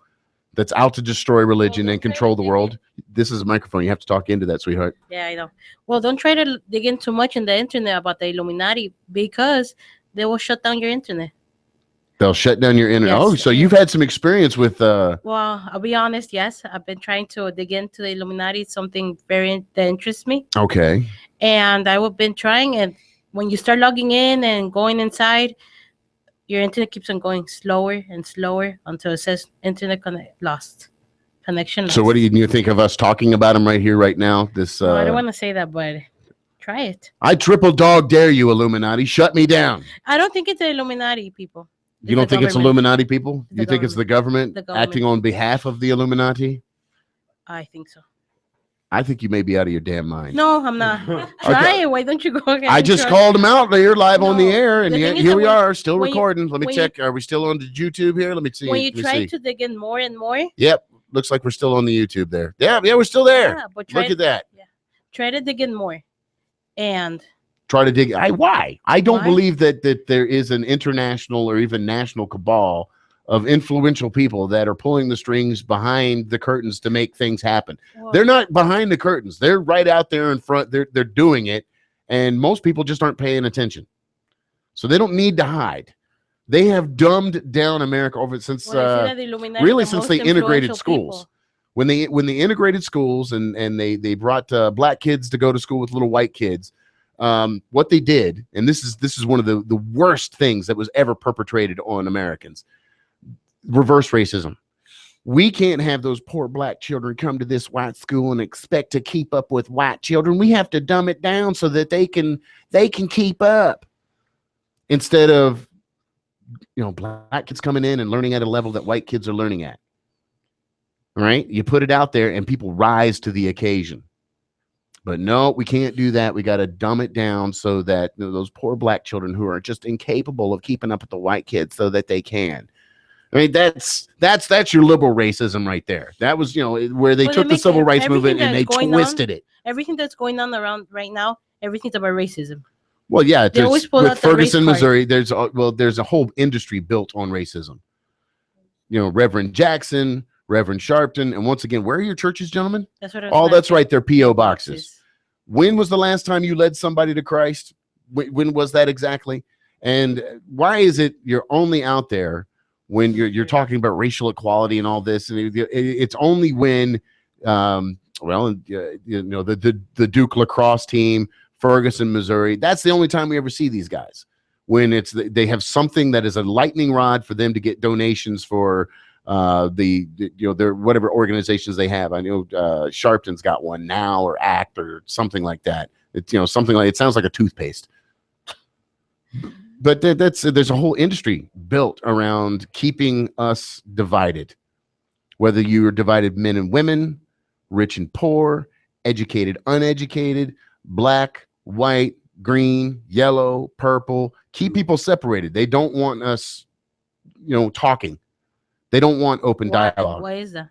that's out to destroy religion and control the world? This is a microphone. You have to talk into that, sweetheart. Yeah, I know. Well, don't try to dig in too much in the internet about the Illuminati because they will shut down your internet. They'll shut down your internet. Yes. Oh, so you've had some experience with Well, I'll be honest. Yes, I've been trying to dig into the Illuminati. It's something that interests me. Okay. And I've been trying, and when you start logging in and going inside, your internet keeps on going slower and slower until it says internet lost. Connection lost. So what do you think of us talking about him right here, right now? This No, I don't want to say that, but try it. I triple dog dare you, Illuminati. Shut me down. I don't think it's the Illuminati people. You don't think it's Illuminati people? You think it's the government The government. acting on behalf of the Illuminati? I think so. I think you may be out of your damn mind. No, I'm not. Try it. Why don't you go ahead? I just called him out there live on the No, air, and the yet thing is here that we are, still when you- recording. Let me when check. Are we still on the YouTube here? Let me see. When you Let me try see. to dig in more and more, Yep, looks like we're still on the YouTube there. Yeah, we're still there. yeah, but try Look at that. try to dig in more, and Try to dig. Why? I don't Why? believe that there is an international or even national cabal of influential people that are pulling the strings behind the curtains to make things happen. well, They're not behind the curtains. They're right out there in front. They're doing it, and most people just aren't paying attention. So they don't need to hide. They have dumbed down America over since well, I see that the Illuminati really are the since most they integrated influential schools. people. When they integrated schools and they brought black kids to go to school with little white kids, what they did, and this is one of the worst things that was ever perpetrated on Americans: reverse racism. We can't have those poor black children come to this white school and expect to keep up with white children. We have to dumb it down so that they can keep up. Instead of black kids coming in and learning at a level that white kids are learning at. All right, you put it out there and people rise to the occasion. But no, we can't do that. We got to dumb it down so that those poor black children who are just incapable of keeping up with the white kids so that they can. I mean, that's your liberal racism right there. That was, where they took the civil rights movement and they twisted it. Everything that's going on around right now, everything's about racism. Well, yeah, They always pull with out the race Ferguson, card. Missouri, there's a whole industry built on racism. Reverend Jackson, Reverend Sharpton, and once again, where are your churches, gentlemen? That's what. That's right, they're P.O. boxes. When was the last time you led somebody to Christ? When was that exactly? And why is it you're only out there when you're talking about racial equality and all this? And it's only when, the Duke lacrosse team, Ferguson, Missouri. That's the only time we ever see these guys. When they have something that is a lightning rod for them to get donations for their whatever organizations they have. I know Sharpton's got one now, or ACT or something like that. It's something like, it sounds like a toothpaste. But there's a whole industry built around keeping us divided. Whether you are divided men and women, rich and poor, educated, uneducated, black, white, green, yellow, purple, keep people separated. They don't want us, talking. They don't want open dialogue. Why is that?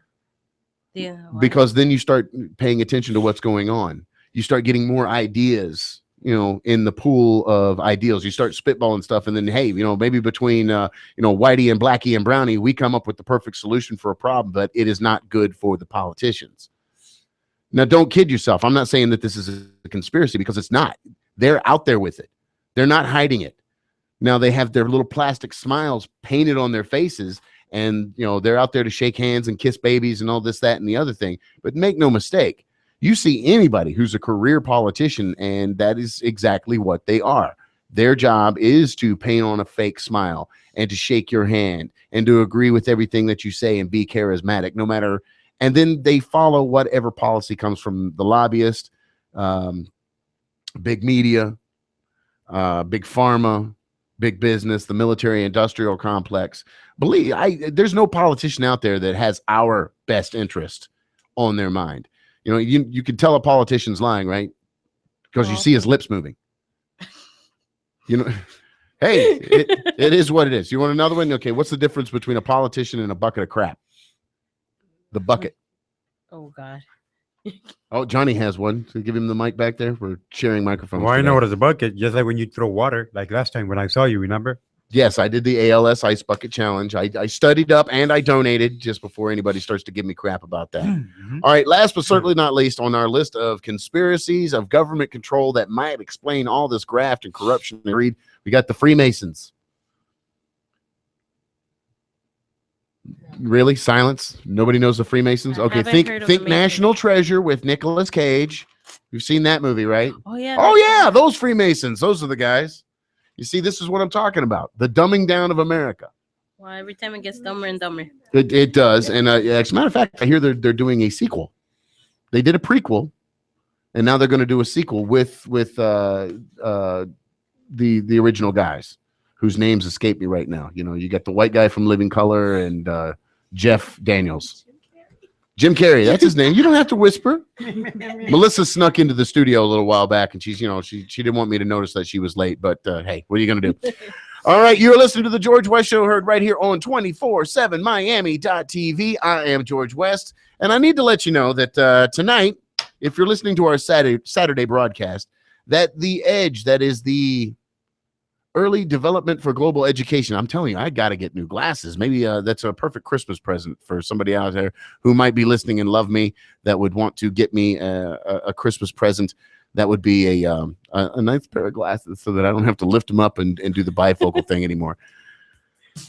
Because then you start paying attention to what's going on. You start getting more ideas, in the pool of ideals. You start spitballing stuff, and then, hey, maybe between, Whitey and Blackie and Brownie, we come up with the perfect solution for a problem, but it is not good for the politicians. Now, don't kid yourself. I'm not saying that this is a conspiracy, because it's not. They're out there with it. They're not hiding it. Now they have their little plastic smiles painted on their faces, and they're out there to shake hands and kiss babies and all this, that, and the other thing. But make no mistake, you see anybody who's a career politician, and that is exactly what they are. Their job is to paint on a fake smile and to shake your hand and to agree with everything that you say and be charismatic, no matter. And then they follow whatever policy comes from the lobbyist, big media, big pharma, big business, the military industrial complex. There's no politician out there that has our best interest on their mind. You can tell a politician's lying, right? Because you see his lips moving. Hey, it is what it is. You want another one? Okay, what's the difference between a politician and a bucket of crap? The bucket. Oh, God. Oh, Johnny has one. So give him the mic back there. We're sharing microphones. Well, I today. know what is a bucket, just like when you throw water, like last time when I saw you, remember? Yes, I did the ALS Ice Bucket Challenge. I studied up and I donated just before anybody starts to give me crap about that. Mm-hmm. All right, last but certainly not least on our list of conspiracies of government control that might explain all this graft and corruption and greed, we got the Freemasons. Really? Silence? Nobody knows the Freemasons? I Okay, haven't think heard of the National Treasure with Nicolas Cage. You've seen that movie, right? Oh, yeah. Oh, yeah, those Freemasons. Those are the guys. You see, this is what I'm talking about. The dumbing down of America. Well, every time it gets dumber and dumber. It does. And as a matter of fact, I hear they're doing a sequel. They did a prequel, and now they're going to do a sequel with the original guys whose names escape me right now. You got the white guy from Living Color and Jeff Daniels. Jim Carrey, that's his name. You don't have to whisper. Melissa snuck into the studio a little while back, and she's, she didn't want me to notice that she was late, but hey, what are you going to do? All right, you're listening to the George West Show, heard right here on 247miami.tv. I am George West, and I need to let you know that tonight, if you're listening to our Saturday broadcast, that The Edge, that is the Early Development for Global Education. I'm telling you, I got to get new glasses. Maybe that's a perfect Christmas present for somebody out there who might be listening and love me, that would want to get me a Christmas present. That would be a nice pair of glasses so that I don't have to lift them up and do the bifocal thing anymore.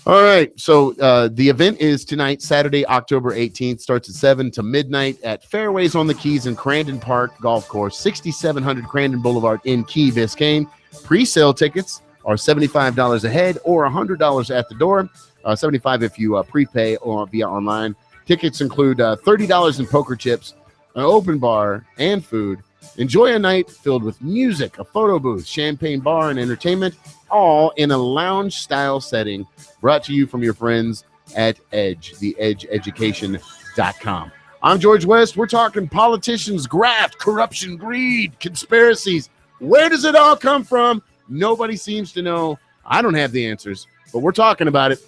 All right. So the event is tonight, Saturday, October 18th. Starts at 7 to midnight at Fairways on the Keys in Crandon Park Golf Course, 6700 Crandon Boulevard in Key Biscayne. Pre-sale tickets are $75 a head or $100 at the door. $75 if you prepay or via online. Tickets include $30 in poker chips, an open bar, and food. Enjoy a night filled with music, a photo booth, champagne bar, and entertainment, all in a lounge-style setting, brought to you from your friends at Edge, theedgeeducation.com. I'm George West. We're talking politicians, graft, corruption, greed, conspiracies. Where does it all come from? Nobody seems to know. I don't have the answers, but we're talking about it.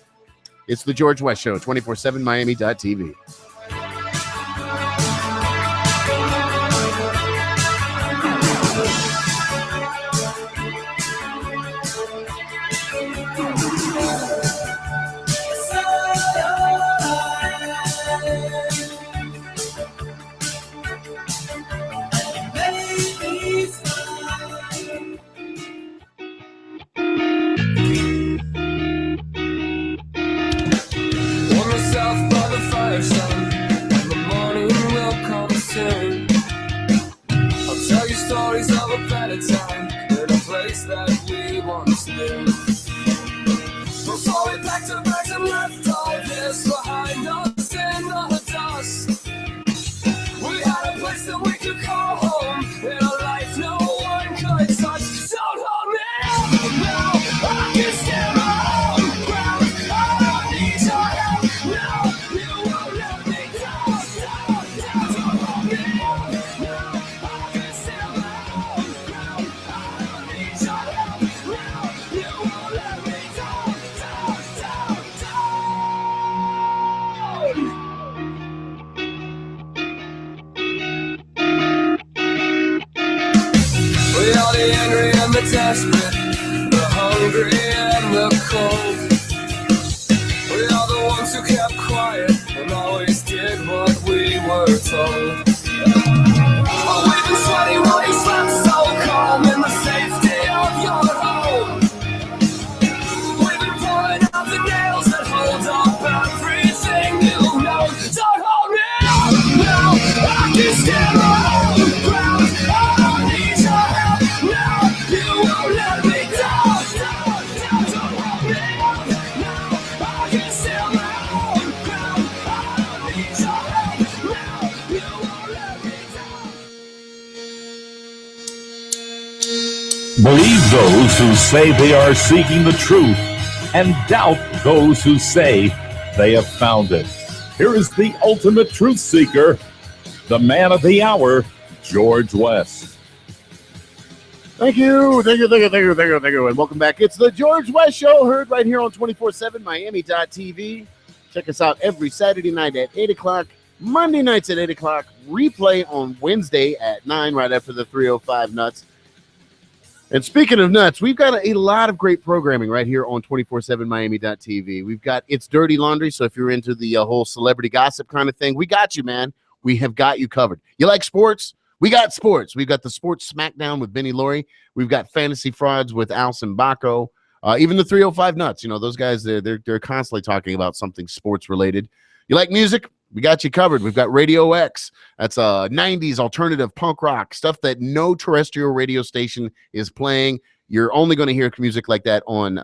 It's the George West Show, 247miami.tv. Stories of a better time in a place that we once knew. Before we packed our bags and left all this behind us in the dust, we had a place that we could call home in a life no one could touch. Don't hold me now, I can stand my own ground. I don't need your help now, you won't let me down. Don't hold me now, I can stand my own ground. I don't need your help now, you won't let me down. We are the angry and the desperate, the hungry and the cold. We are the ones who kept quiet and always did what we were told. Oh, we've been sweating while you slept so calm in the safety of your home. We've been pulling out the nails that hold up everything you know. Don't hold me up now, I can stand my own ground. I don't need your help now, you won't let me down. Don't hold me up now, I can stand my own ground. I don't need your help now, you won't let me down. Believe those who say they are seeking the truth, and doubt those who say they have found it. Here is the ultimate truth seeker, the man of the hour, George West. Thank you, and welcome back. It's the George West Show, heard right here on 247miami.tv. Check us out every Saturday night at 8 o'clock, Monday nights at 8 o'clock, replay on Wednesday at 9, right after the 305 Nuts. And speaking of nuts, we've got a lot of great programming right here on 247miami.tv. We've got It's Dirty Laundry, so if you're into the whole celebrity gossip kind of thing, we got you, man. We have got you covered. You like sports? We got sports. We've got the Sports Smackdown with Benny Laurie. We've got Fantasy Frauds with Alson Baco. Even the 305 Nuts. You know, those guys, they're constantly talking about something sports-related. You like music? We got you covered. We've got Radio X. That's 90s alternative punk rock, stuff that no terrestrial radio station is playing. You're only going to hear music like that on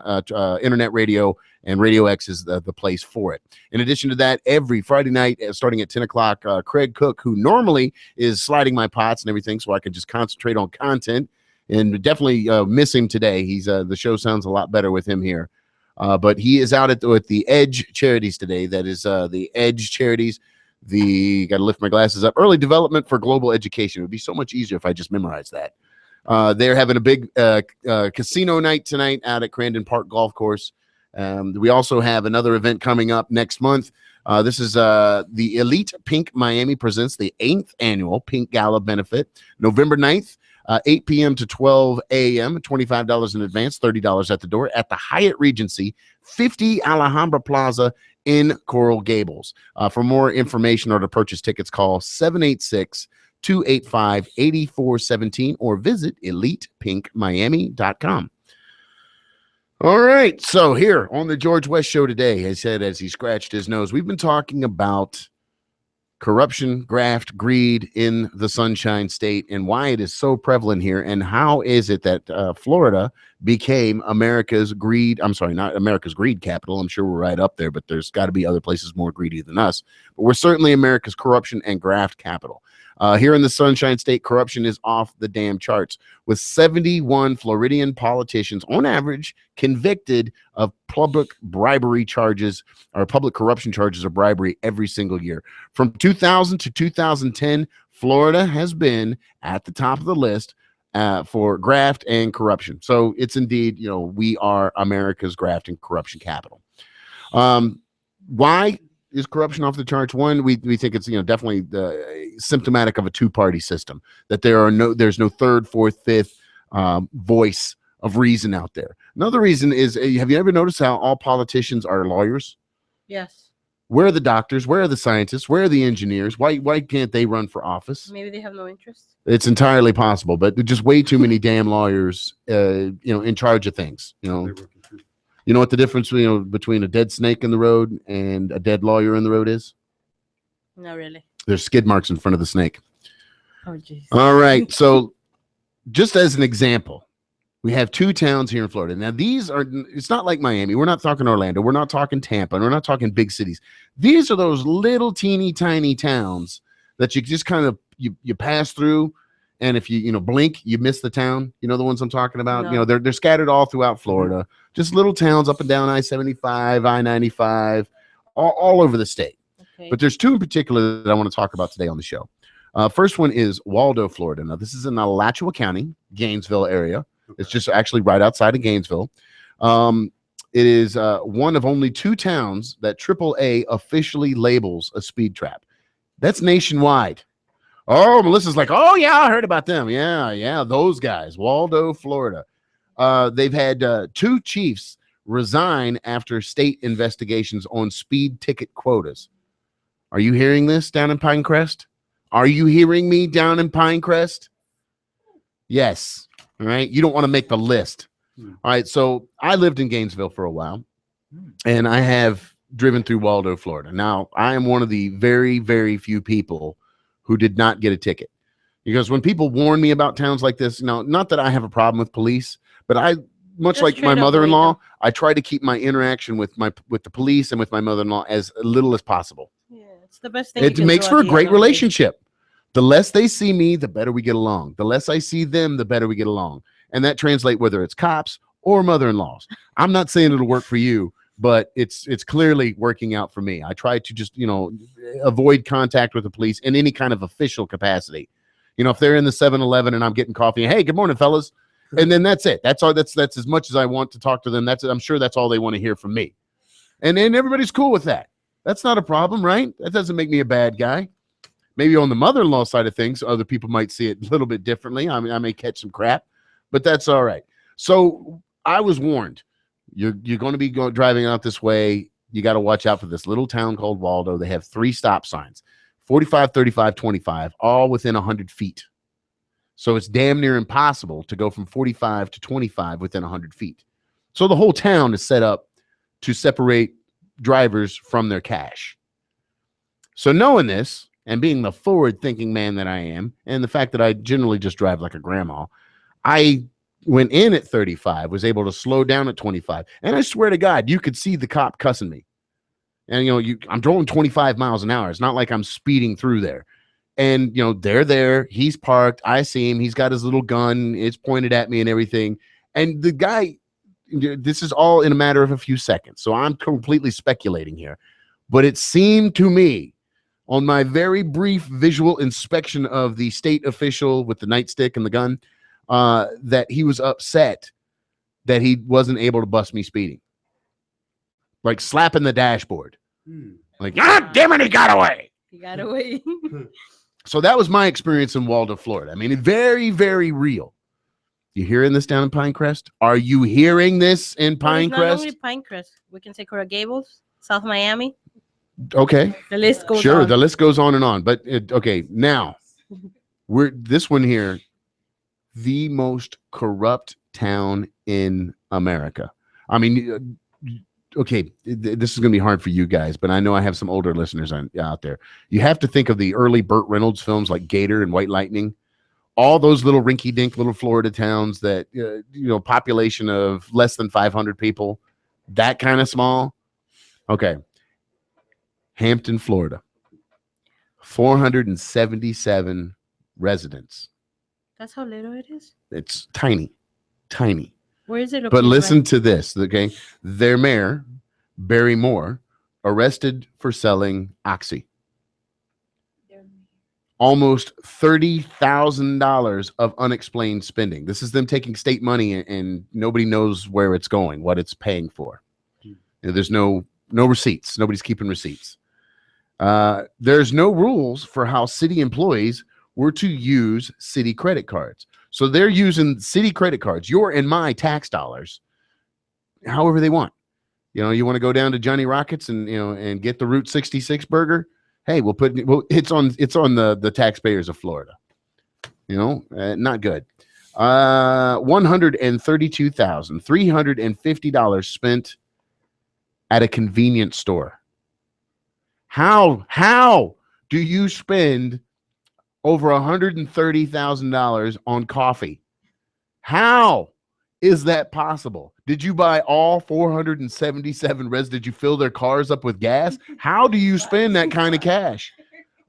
internet radio, and Radio X is the place for it. In addition to that, every Friday night, starting at 10 o'clock, Craig Cook, who normally is sliding my pots and everything so I can just concentrate on content, and definitely miss him today. He's the show sounds a lot better with him here. But he is out with the Edge Charities today. That is the Edge Charities. got to lift my glasses up. Early development for global education. It would be so much easier if I just memorized that. They're having a big casino night tonight out at Crandon Park Golf Course. We also have another event coming up next month. This is the Elite Pink Miami presents the 8th annual Pink Gala benefit, November 9th, 8 p.m. to 12 a.m., $25 in advance, $30 at the door at the Hyatt Regency, 50 Alhambra Plaza in Coral Gables. For more information or to purchase tickets, call 786-285-8417 or visit elitepinkmiami.com. All right, so here on the George West Show today, I said as he scratched his nose, we've been talking about corruption, graft, greed in the Sunshine State and why it is so prevalent here, and how is it that Florida became America's greed, I'm sorry, not America's greed capital. I'm sure we're right up there, but there's got to be other places more greedy than us. But we're certainly America's corruption and graft capital. Here in the Sunshine State, corruption is off the damn charts, with 71 Floridian politicians, on average, convicted of public bribery charges or public corruption charges of bribery every single year. From 2000 to 2010, Florida has been at the top of the list for graft and corruption. So it's indeed, we are America's graft and corruption capital. Why is corruption off the charts? One, we think it's definitely symptomatic of a two-party system, that there's no third, fourth, fifth voice of reason out there. Another reason is, have you ever noticed how all politicians are lawyers? Yes. Where are the doctors? Where are the scientists? Where are the engineers? Why can't they run for office? Maybe they have no interest. It's entirely possible, but just way too many damn lawyers, in charge of things. You know what the difference between a dead snake in the road and a dead lawyer in the road is? Not really. There's skid marks in front of the snake. Oh, jeez. All right. So just as an example, we have two towns here in Florida. Now, it's not like Miami. We're not talking Orlando. We're not talking Tampa. And we're not talking big cities. These are those little teeny tiny towns that you just kind of, you pass through. And if you blink, you miss the town. You know the ones I'm talking about? No. They're scattered all throughout Florida. Just little towns up and down I-75, I-95, all over the state. Okay. But there's two in particular that I want to talk about today on the show. First one is Waldo, Florida. Now, this is in Alachua County, Gainesville area. Okay. It's just actually right outside of Gainesville. It is one of only two towns that AAA officially labels a speed trap. That's nationwide. Oh, Melissa's like, oh, yeah, I heard about them. Yeah, those guys, Waldo, Florida. They've had two chiefs resign after state investigations on speed ticket quotas. Are you hearing this down in Pinecrest? Are you hearing me down in Pinecrest? Yes. All right. You don't want to make the list. All right. So I lived in Gainesville for a while, and I have driven through Waldo, Florida. Now, I am one of the very, very few people who did not get a ticket, because when people warn me about towns like this, not that I have a problem with police, but much Just like my straight up mother-in-law, illegal. I try to keep my interaction with the police and with my mother-in-law as little as possible. Yeah, it's the best thing. you It can makes do for at a the great end of the day. relationship. The less they see me, the better we get along. The less I see them, the better we get along. And that translates whether it's cops or mother-in-laws. I'm not saying it'll work for you, but it's clearly working out for me. I try to just, avoid contact with the police in any kind of official capacity. If they're in the 7-Eleven and I'm getting coffee, hey, good morning, fellas. And then that's it. That's all. That's as much as I want to talk to them. I'm sure that's all they want to hear from me. And everybody's cool with that. That's not a problem, right? That doesn't make me a bad guy. Maybe on the mother-in-law side of things, other people might see it a little bit differently. I mean, I may catch some crap, but that's all right. So I was warned. You're going to be driving out this way. You got to watch out for this little town called Waldo. They have 3 stop signs, 45, 35, 25, all within 100 feet. So it's damn near impossible to go from 45 to 25 within 100 feet. So the whole town is set up to separate drivers from their cash. So knowing this, and being the forward-thinking man that I am, and the fact that I generally just drive like a grandma, I went in at 35, was able to slow down at 25. And I swear to God, you could see the cop cussing me. And, I'm going 25 miles an hour. It's not like I'm speeding through there. And, they're there. He's parked. I see him. He's got his little gun. It's pointed at me and everything. And the guy, this is all in a matter of a few seconds. So I'm completely speculating here. But it seemed to me, on my very brief visual inspection of the state official with the nightstick and the gun, that he was upset that he wasn't able to bust me speeding. Like slapping the dashboard. Like, God damn it, he got away. You got away. So that was my experience in Waldo, Florida. I mean, very, very real. You hearing this down in Pinecrest? Are you hearing this in Pinecrest? Not only Pinecrest. We can say Coral Gables, South Miami. Okay. The list goes on. Sure, the list goes on and on. But okay, now this one here, the most corrupt town in America. I mean, okay, this is going to be hard for you guys, but I know I have some older listeners out there. You have to think of the early Burt Reynolds films like Gator and White Lightning. All those little rinky-dink little Florida towns that, population of less than 500 people, that kind of small. Okay. Hampton, Florida. 477 residents. That's how little it is? It's tiny. Tiny. Where is it located? But listen to this, okay? Their mayor, Barry Moore, arrested for selling Oxy. Almost $30,000 of unexplained spending. This is them taking state money and nobody knows where it's going, what it's paying for. There's no receipts. Nobody's keeping receipts. There's no rules for how city employees were to use city credit cards. So they're using city credit cards, your and my tax dollars, however they want. You want to go down to Johnny Rockets and get the Route 66 burger. Hey, it's on the taxpayers of Florida. Not good. $132,350 spent at a convenience store. How do you spend over $130,000 on coffee? How is that possible? Did you buy all 477 Did you fill their cars up with gas? How do you spend that kind of cash?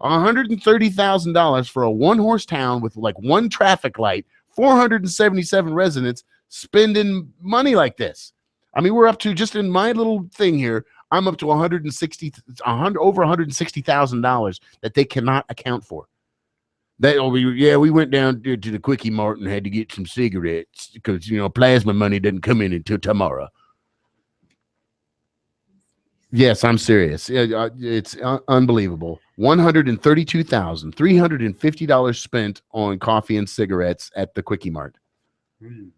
$130,000 for a one-horse town with like one traffic light, 477 residents spending money like this. I mean, we're up to, just in my little thing here, I'm up to over $160,000 that they cannot account for. We went down to the Quickie Mart and had to get some cigarettes because, plasma money doesn't come in until tomorrow. Yes, I'm serious. It's unbelievable. $132,350 spent on coffee and cigarettes at the Quickie Mart.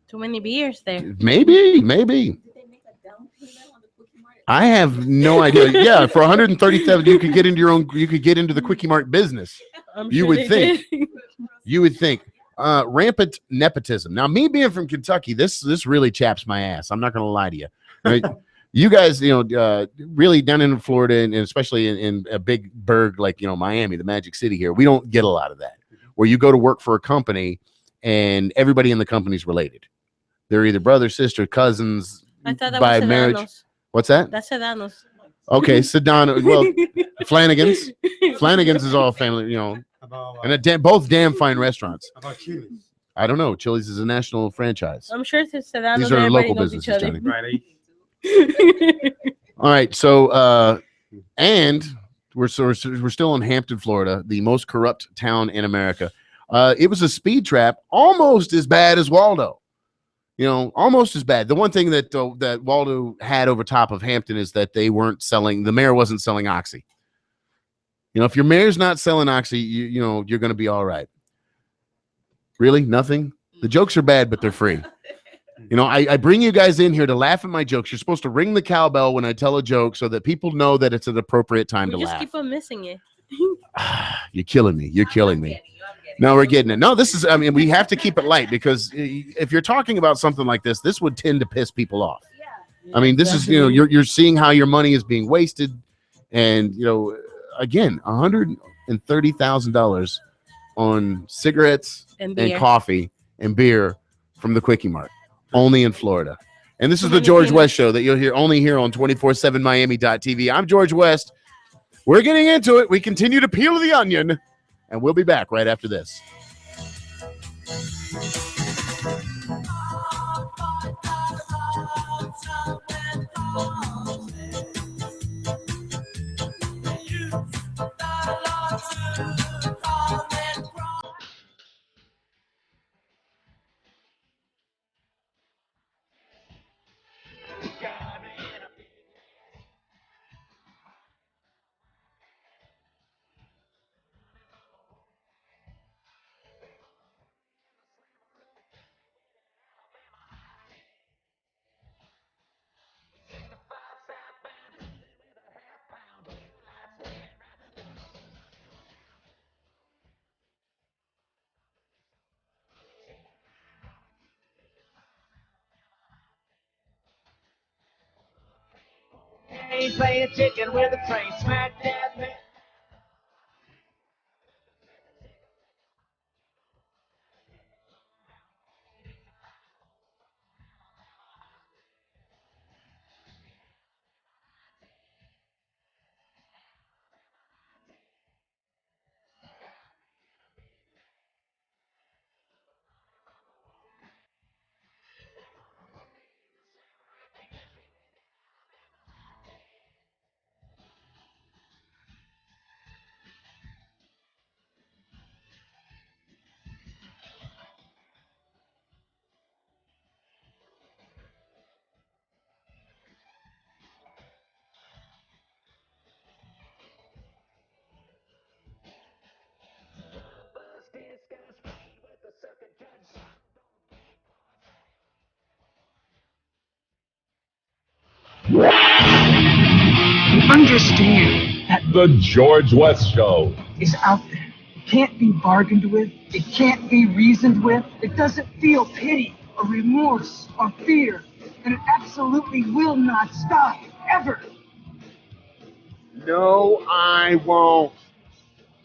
Too many beers there. Maybe. Did they make a down payment on the Quickie Mart? I have no idea. Yeah, for $137,000, you could get into the Quickie Mart business. You would think. Rampant nepotism. Now, me being from Kentucky, this really chaps my ass. I'm not going to lie to you. Right? You guys, really down in Florida, and especially in a big burg like Miami, the Magic City here, we don't get a lot of that. Where you go to work for a company, and everybody in the company's related. They're either brother, sister, cousins. I thought that by was marriage. Sedanos. What's that? That's Sedanos. Okay, Sedano. Well, Flanagan's is all family, and both damn fine restaurants. About Chili's? I don't know. Chili's is a national franchise. I'm sure it's Sedanos. These are everybody local knows each businesses, other. Johnny. All right, so and we're still in Hampton, Florida, the most corrupt town in America. It was a speed trap, almost as bad as Waldo. Almost as bad. The one thing that Waldo had over top of Hampton is that the mayor wasn't selling Oxy. If your mayor's not selling Oxy, you're going to be all right. Really? Nothing? The jokes are bad, but they're free. I bring you guys in here to laugh at my jokes. You're supposed to ring the cowbell when I tell a joke so that people know that it's an appropriate time to laugh. Just keep on missing it. You're killing me. No, we're getting it. No, we have to keep it light because if you're talking about something like this would tend to piss people off. I mean, this is, you're seeing how your money is being wasted. And, again, $130,000 on cigarettes and coffee and beer from the Quickie Mart, only in Florida. And this is the George West Show that you'll hear only here on 247miami.tv. I'm George West. We're getting into it. We continue to peel the onion, and we'll be back right after this. ain't playing chicken with a train. Smack dab, man. Understand that The George West Show. is out there. It can't be bargained with. It can't be reasoned with. It doesn't feel pity or remorse or fear. And it absolutely will not stop, ever. No, I won't.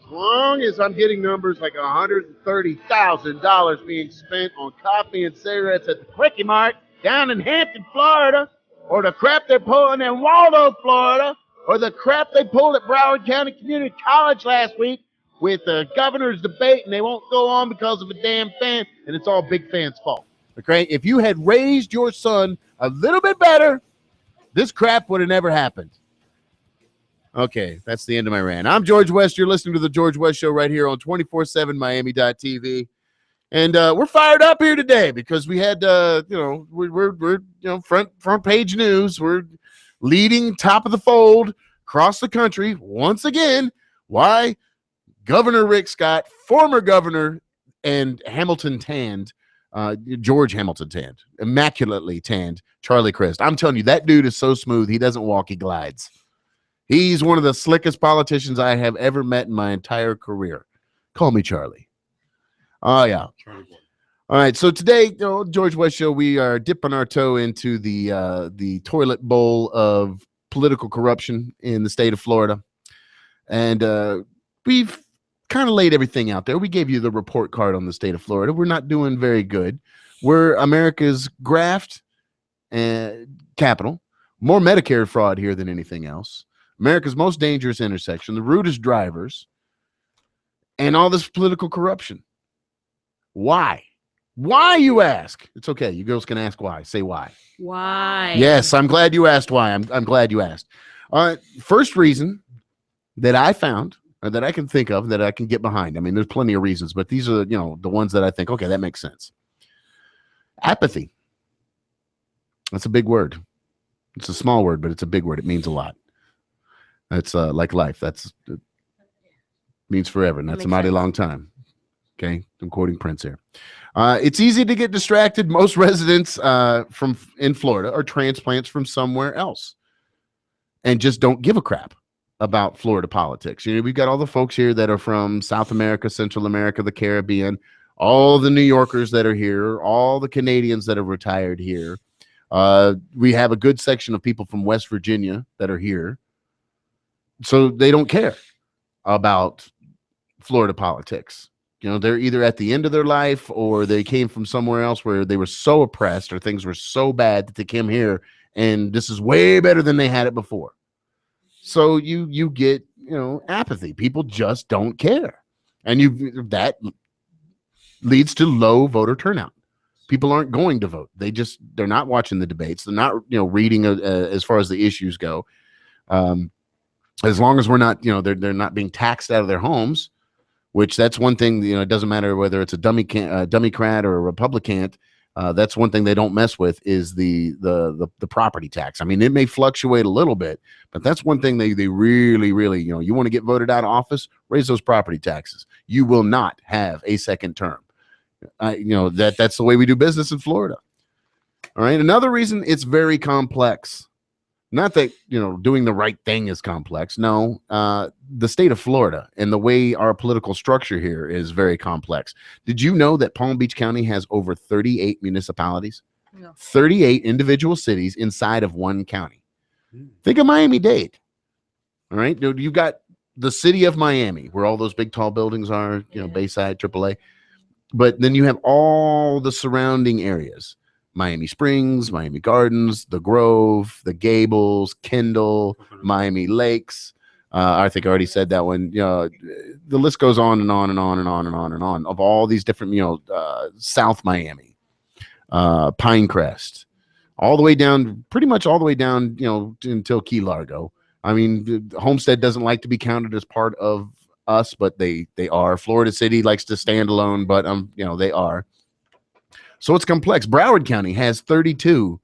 As long as I'm getting numbers like $130,000 being spent on coffee and cigarettes at the Quickie Mart down in Hampton, Florida, or the crap they're pulling in Waldo, Florida, or the crap they pulled at Broward County Community College last week with the governor's debate, and they won't go on because of a damn fan, and it's all Big Fan's fault. Okay? If you had raised your son a little bit better, this crap would have never happened. Okay, that's the end of my rant. I'm George West. You're listening to The George West Show right here on 247miami.tv. And we're fired up here today because we had, we're front page news. We're leading top of the fold across the country once again. Why? Governor Rick Scott, former governor, and Hamilton tanned, George Hamilton tanned, immaculately tanned Charlie Crist. I'm telling you, that dude is so smooth. He doesn't walk, he glides. He's one of the slickest politicians I have ever met in my entire career. Call me Charlie. Oh, yeah. All right. So today, George West Show, we are dipping our toe into the toilet bowl of political corruption in the state of Florida. And we've kind of laid everything out there. We gave you the report card on the state of Florida. We're not doing very good. We're America's graft capital. More Medicare fraud here than anything else. America's most dangerous intersection, the rudest drivers, and all this political corruption. Why? Why, you ask? It's okay. You girls can ask why. Say why. Why? Yes, I'm glad you asked why. I'm glad you asked. First reason that I found, or that I can think of, that I can get behind. I mean, there's plenty of reasons, but these are, the ones that I think, okay, that makes sense. Apathy. That's a big word. It's a small word, but it's a big word. It means a lot. That's like life. It means forever, and that's a mighty long time. Okay, I'm quoting Prince here. It's easy to get distracted. Most residents in Florida are transplants from somewhere else and just don't give a crap about Florida politics. We've got all the folks here that are from South America, Central America, the Caribbean, all the New Yorkers that are here, all the Canadians that have retired here. We have a good section of people from West Virginia that are here. So they don't care about Florida politics. They're either at the end of their life or they came from somewhere else where they were so oppressed or things were so bad that they came here and this is way better than they had it before. So you get, apathy. People just don't care. And that leads to low voter turnout. People aren't going to vote. They're not watching the debates. They're not, reading as far as the issues go. As long as we're not, they're not being taxed out of their homes, which that's one thing, it doesn't matter whether it's a Democrat or a Republican. That's one thing they don't mess with is the property tax. I mean, it may fluctuate a little bit, but that's one thing they really, really, you want to get voted out of office, raise those property taxes. You will not have a second term. That's the way we do business in Florida. All right. Another reason, it's very complex. Not that, doing the right thing is complex. No, the state of Florida and the way our political structure here is very complex. Did you know that Palm Beach County has over 38 municipalities? No. 38 individual cities inside of one county. Think of Miami-Dade. All right. You've got the city of Miami, where all those big tall buildings are, Bayside, AAA. But then you have all the surrounding areas. Miami Springs, Miami Gardens, the Grove, the Gables, Kendall, Miami Lakes. I think I already said that one. The list goes on and on and on and on and on and on of all these different, South Miami, Pinecrest, all the way down, pretty much all the way down, until Key Largo. I mean, Homestead doesn't like to be counted as part of us, but they are. Florida City likes to stand alone, but they are. So it's complex. Broward County has 32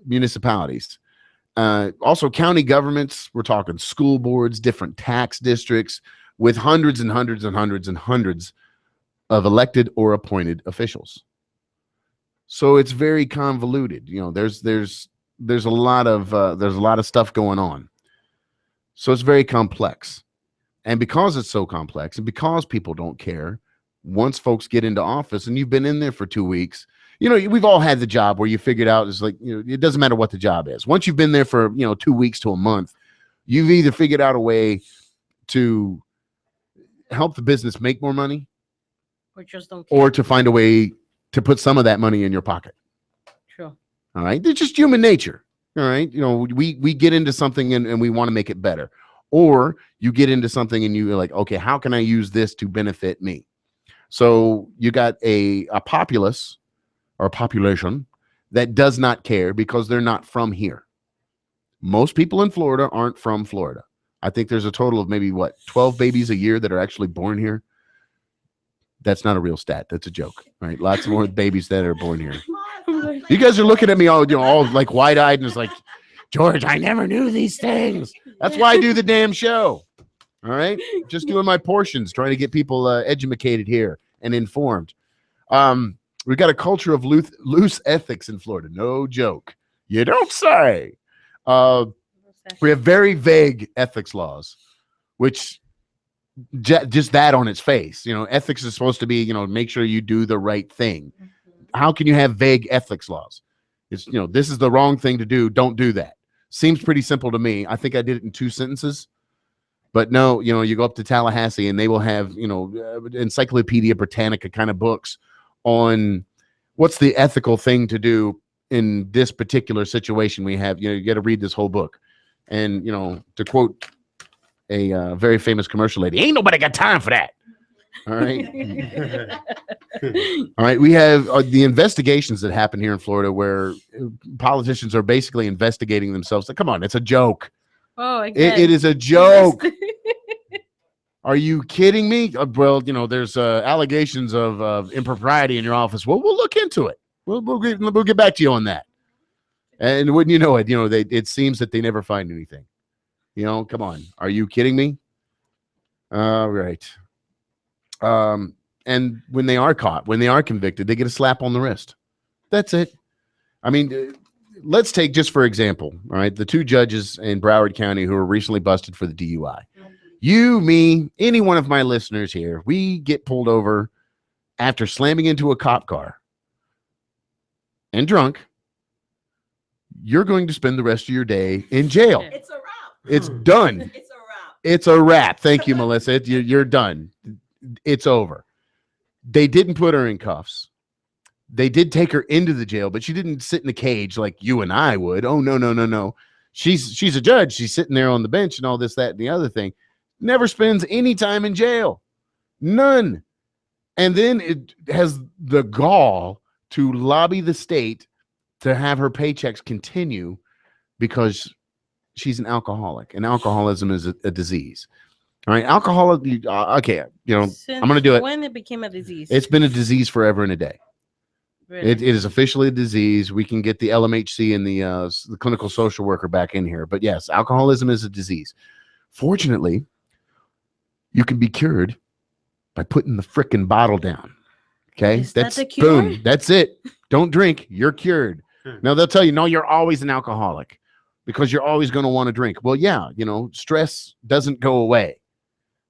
municipalities. Also, county governments, we're talking school boards, different tax districts with hundreds and hundreds and hundreds and hundreds of elected or appointed officials. So it's very convoluted. There's a lot of stuff going on. So it's very complex. And because it's so complex and because people don't care, once folks get into office and you've been in there for 2 weeks, we've all had the job where you figured out it's like, it doesn't matter what the job is. Once you've been there for, 2 weeks to a month, you've either figured out a way to help the business make more money or just don't care. Or to find a way to put some of that money in your pocket. True. All right. It's just human nature. All right. We get into something and we want to make it better. Or you get into something and you're like, okay, how can I use this to benefit me? So you got a populace or a population that does not care because they're not from here. Most people in Florida aren't from Florida. I think there's a total of maybe 12 babies a year that are actually born here. That's not a real stat. That's a joke. Right? Lots more babies that are born here. You guys are looking at me all like wide-eyed and it's like, George, I never knew these things. That's why I do the damn show. All right. Just doing my portions, trying to get people educated here and informed. We've got a culture of loose ethics in Florida. No joke. You don't say. We have very vague ethics laws, which just that on its face, ethics is supposed to be, make sure you do the right thing. How can you have vague ethics laws? It's, this is the wrong thing to do. Don't do that. Seems pretty simple to me. I think I did it in 2 sentences. But no, you go up to Tallahassee and they will have, Encyclopedia Britannica kind of books on what's the ethical thing to do in this particular situation we have. You got to read this whole book. And, to quote a very famous commercial lady, ain't nobody got time for that. All right. All right. We have the investigations that happen here in Florida where politicians are basically investigating themselves. Like, come on, it's a joke. Oh, again. It is a joke. Are you kidding me? Well, there's allegations of impropriety in your office. Well, we'll look into it. We'll get back to you on that. And wouldn't you know it? It seems that they never find anything. Come on. Are you kidding me? All right. And when they are caught, when they are convicted, they get a slap on the wrist. That's it. I mean, let's take just for example, all right, the 2 judges in Broward County who were recently busted for the DUI. You, me, any one of my listeners here, we get pulled over after slamming into a cop car and drunk. You're going to spend the rest of your day in jail. It's a wrap. It's done. It's a wrap. It's a wrap. Thank you, Melissa. You're done. It's over. They didn't put her in cuffs. They did take her into the jail, but she didn't sit in a cage like you and I would. Oh, no. She's a judge. She's sitting there on the bench and all this, that, and the other thing. Never spends any time in jail. None. And then it has the gall to lobby the state to have her paychecks continue because she's an alcoholic, and alcoholism is a disease. All right, okay, I'm going to do it. When it became a disease? It's been a disease forever and a day. Really? It is officially a disease. We can get the LMHC and the clinical social worker back in here. But yes, alcoholism is a disease. Fortunately, you can be cured by putting the frickin' bottle down. Okay? That's the cure? Boom. That's it. Don't drink. You're cured. Now they'll tell you, no, you're always an alcoholic because you're always going to want to drink. Well, yeah, stress doesn't go away.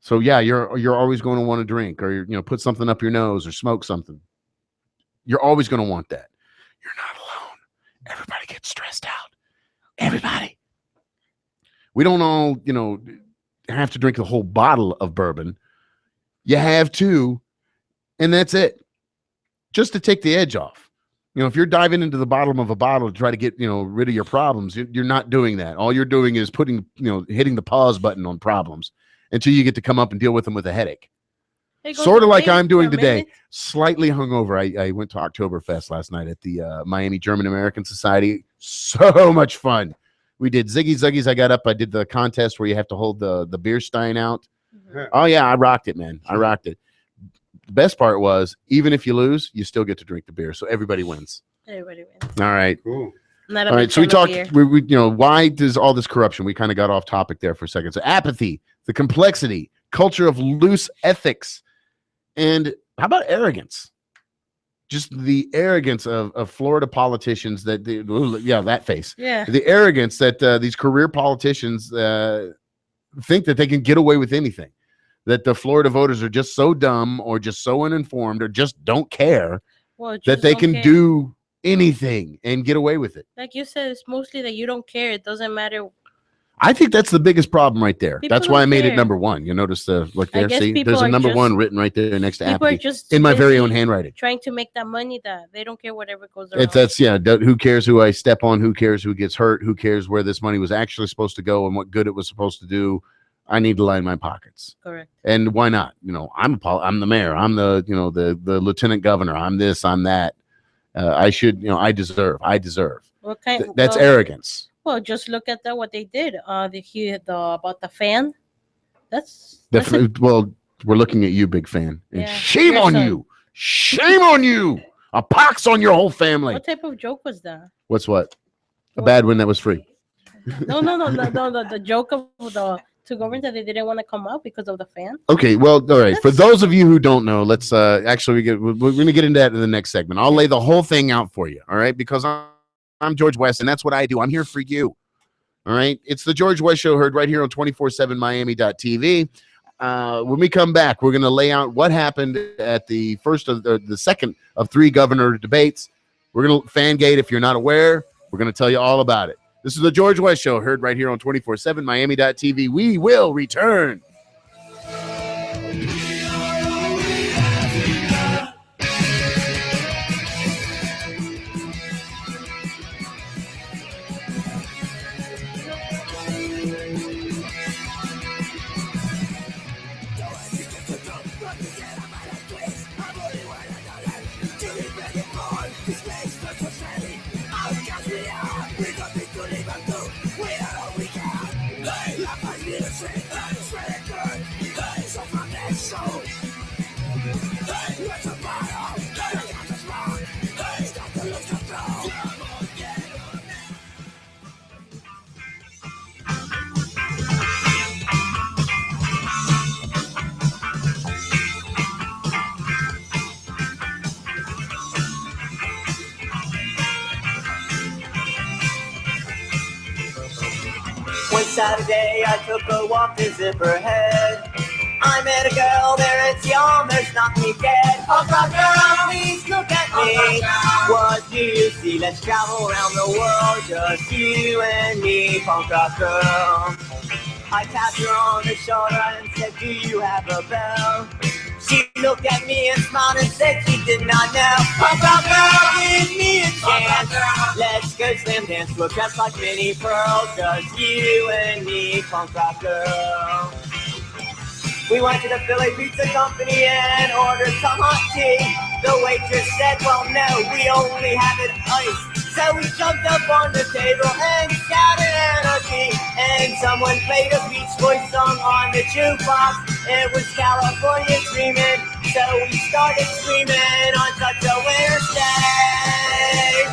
So yeah, you're always going to want to drink or put something up your nose or smoke something. You're always going to want that. You're not alone. Everybody gets stressed out. Everybody. We don't all, have to drink the whole bottle of bourbon. You have two, and that's it. Just to take the edge off. If you're diving into the bottom of a bottle to try to get, rid of your problems, you're not doing that. All you're doing is hitting the pause button on problems until you get to come up and deal with them with a headache. Sort of like I'm doing today. Slightly hungover. I went to Oktoberfest last night at the Miami German American Society. So much fun. We did Ziggy Zuggies. I got up. I did the contest where you have to hold the beer stein out. Oh, yeah. I rocked it, man. I rocked it. The best part was, even if you lose, you still get to drink the beer. So everybody wins. Everybody wins. All right. Cool. All right. So we talked, why does all this corruption? We kind of got off topic there for a second. So apathy, the complexity, culture of loose ethics, and how about arrogance? Just the arrogance of Florida politicians that that face. Yeah. The arrogance that these career politicians think that they can get away with anything. That the Florida voters are just so dumb or just so uninformed or just don't care that they can do anything and get away with it. Like you said, it's mostly that you don't care. It doesn't matter. I think that's the biggest problem right there. That's why I made it care. number one. You notice the look there. See, people there's a are number just- one written right there next to People are apathy just in my very own busy handwriting. trying to make that money that they don't care whatever goes around. Who cares who I step on? Who cares who gets hurt? Who cares where this money was actually supposed to go and what good it was supposed to do? I need to line my pockets. Correct. And why not? I'm the mayor. I'm the the lieutenant governor. I'm this. I'm that. I should. I deserve. What kind? That's arrogance. Well, just look at what they did. About the fan. Well, we're looking at you, big fan. And Yeah. shame Your on son. you. Shame on you. A pox on your whole family. What type of joke was that? What's what? A bad one that was free. No. The joke of the government that they didn't want to come out because of the fan. Okay, well, all right. For those of you who don't know, let's actually we're going to get into that in the next segment. I'll lay the whole thing out for you, all right? Because I'm George West, and that's what I do. I'm here for you, all right? It's the George West Show, heard right here on 247miami.tv. When we come back, we're going to lay out what happened at the second of three governor debates. We're going to Fangate. If you're not aware, we're going to tell you all about it. This is the George West Show, heard right here on 247miami.tv. We will return. One Saturday I took a walk to Zipperhead. I met a girl there, and she almost knocked me dead. Oh, girl, please look at me. What do you see? Let's travel around the world, just you and me, punk rock girl. I tapped her on the shoulder and said, do you have a bell? She looked at me and smiled and said she did not know. Punk rock girl, give me a chance. Let's go slam dance. We'll dress like mini pearls, just you and me, punk rock girl. We went to the Philly Pizza Company and ordered some hot tea. The waitress said, well, no, we only have it iced. So we jumped up on the table and shouted anarchy. And someone played a Beach Boys song on the jukebox. It was California Dreamin'. So we started screaming on such a winter's day.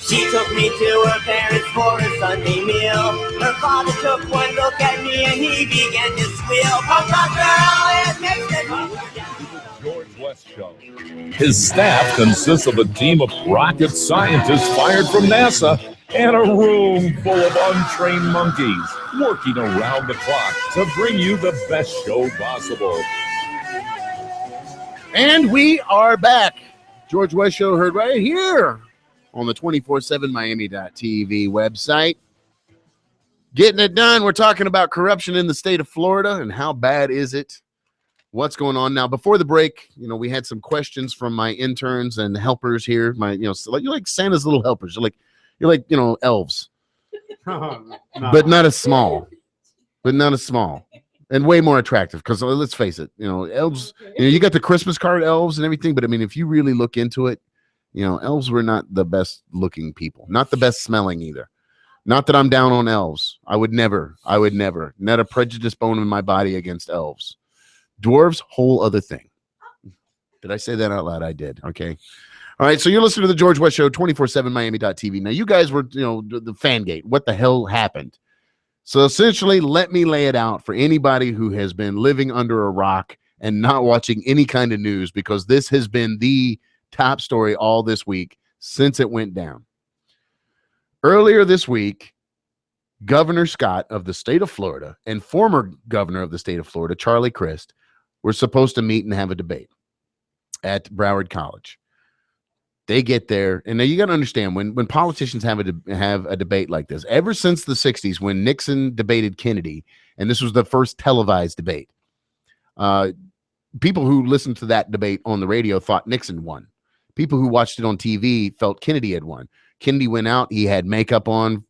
She took me to her parents for a Sunday meal. Her father took one look at me and he began to squeal. Punk rock girl, it makes it. George West Show. His staff consists of a team of rocket scientists fired from NASA and a room full of untrained monkeys working around the clock to bring you the best show possible. And we are back. George West Show, heard right here on the 247miami.tv website. Getting it done. We're talking about corruption in the state of Florida and how bad is it? What's going on now? Before the break, we had some questions from my interns and helpers here. You're like Santa's little helpers. You're like elves, but not as small, and way more attractive. Because let's face it, elves. You got the Christmas card elves and everything, but I mean, if you really look into it, elves were not the best looking people, not the best smelling either. Not that I'm down on elves. I would never, not a prejudiced bone in my body against elves. Dwarves, whole other thing. Did I say that out loud? I did. Okay. All right. So you're listening to the George West Show, 24/7 Miami.tv. Now, you guys were, the fan gate. What the hell happened? So essentially, let me lay it out for anybody who has been living under a rock and not watching any kind of news, because this has been the top story all this week since it went down. Earlier this week, Governor Scott of the state of Florida and former governor of the state of Florida, Charlie Crist, were supposed to meet and have a debate at Broward College. They get there, and now you got to understand, when politicians have a debate like this, ever since the 60s when Nixon debated Kennedy, and this was the first televised debate, people who listened to that debate on the radio thought Nixon won. People who watched it on TV felt Kennedy had won. Kennedy went out. He had makeup on,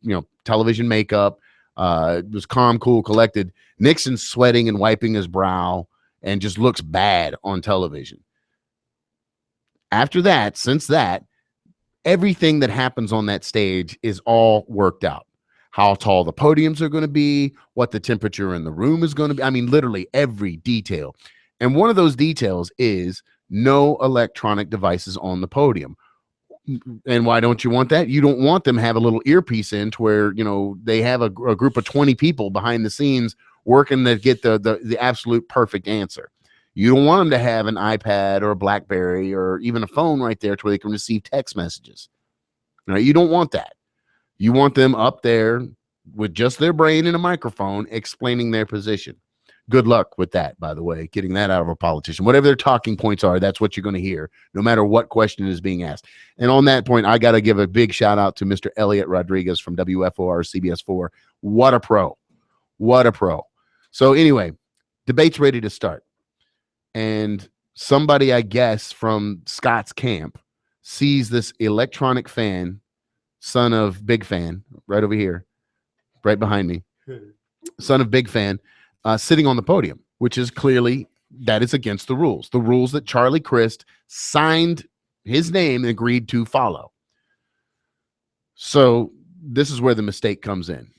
television makeup, was calm, cool, collected. Nixon's sweating and wiping his brow and just looks bad on television. After that, since that, everything that happens on that stage is all worked out. How tall the podiums are going to be, what the temperature in the room is going to be. I mean, literally every detail. And one of those details is no electronic devices on the podium. And why don't you want that? You don't want them to have a little earpiece in to where, they have a group of 20 people behind the scenes working to get the absolute perfect answer. You don't want them to have an iPad or a BlackBerry or even a phone right there to where they can receive text messages. Right? You don't want that. You want them up there with just their brain and a microphone explaining their position. Good luck with that, by the way, getting that out of a politician. Whatever their talking points are, that's what you're going to hear, no matter what question is being asked. And on that point, I got to give a big shout out to Mr. Elliot Rodriguez from WFOR CBS 4. What a pro. What a pro. So anyway, debate's ready to start. And somebody, I guess, from Scott's camp sees this electronic fan, son of Big Fan, right over here, right behind me, son of Big Fan, sitting on the podium, which is clearly, that is against the rules that Charlie Crist signed his name and agreed to follow. So this is where the mistake comes in.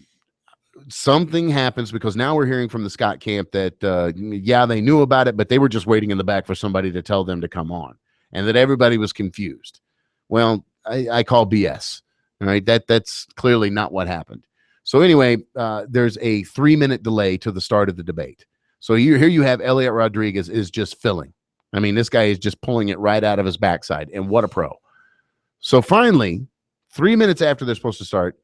Something happens, because now we're hearing from the Scott camp that, they knew about it, but they were just waiting in the back for somebody to tell them to come on, and that everybody was confused. Well, I call BS. All right. That's clearly not what happened. So anyway, there's a 3-minute delay to the start of the debate. So here you have Elliot Rodriguez is just filling. I mean, this guy is just pulling it right out of his backside, and what a pro. So finally, 3 minutes after they're supposed to start,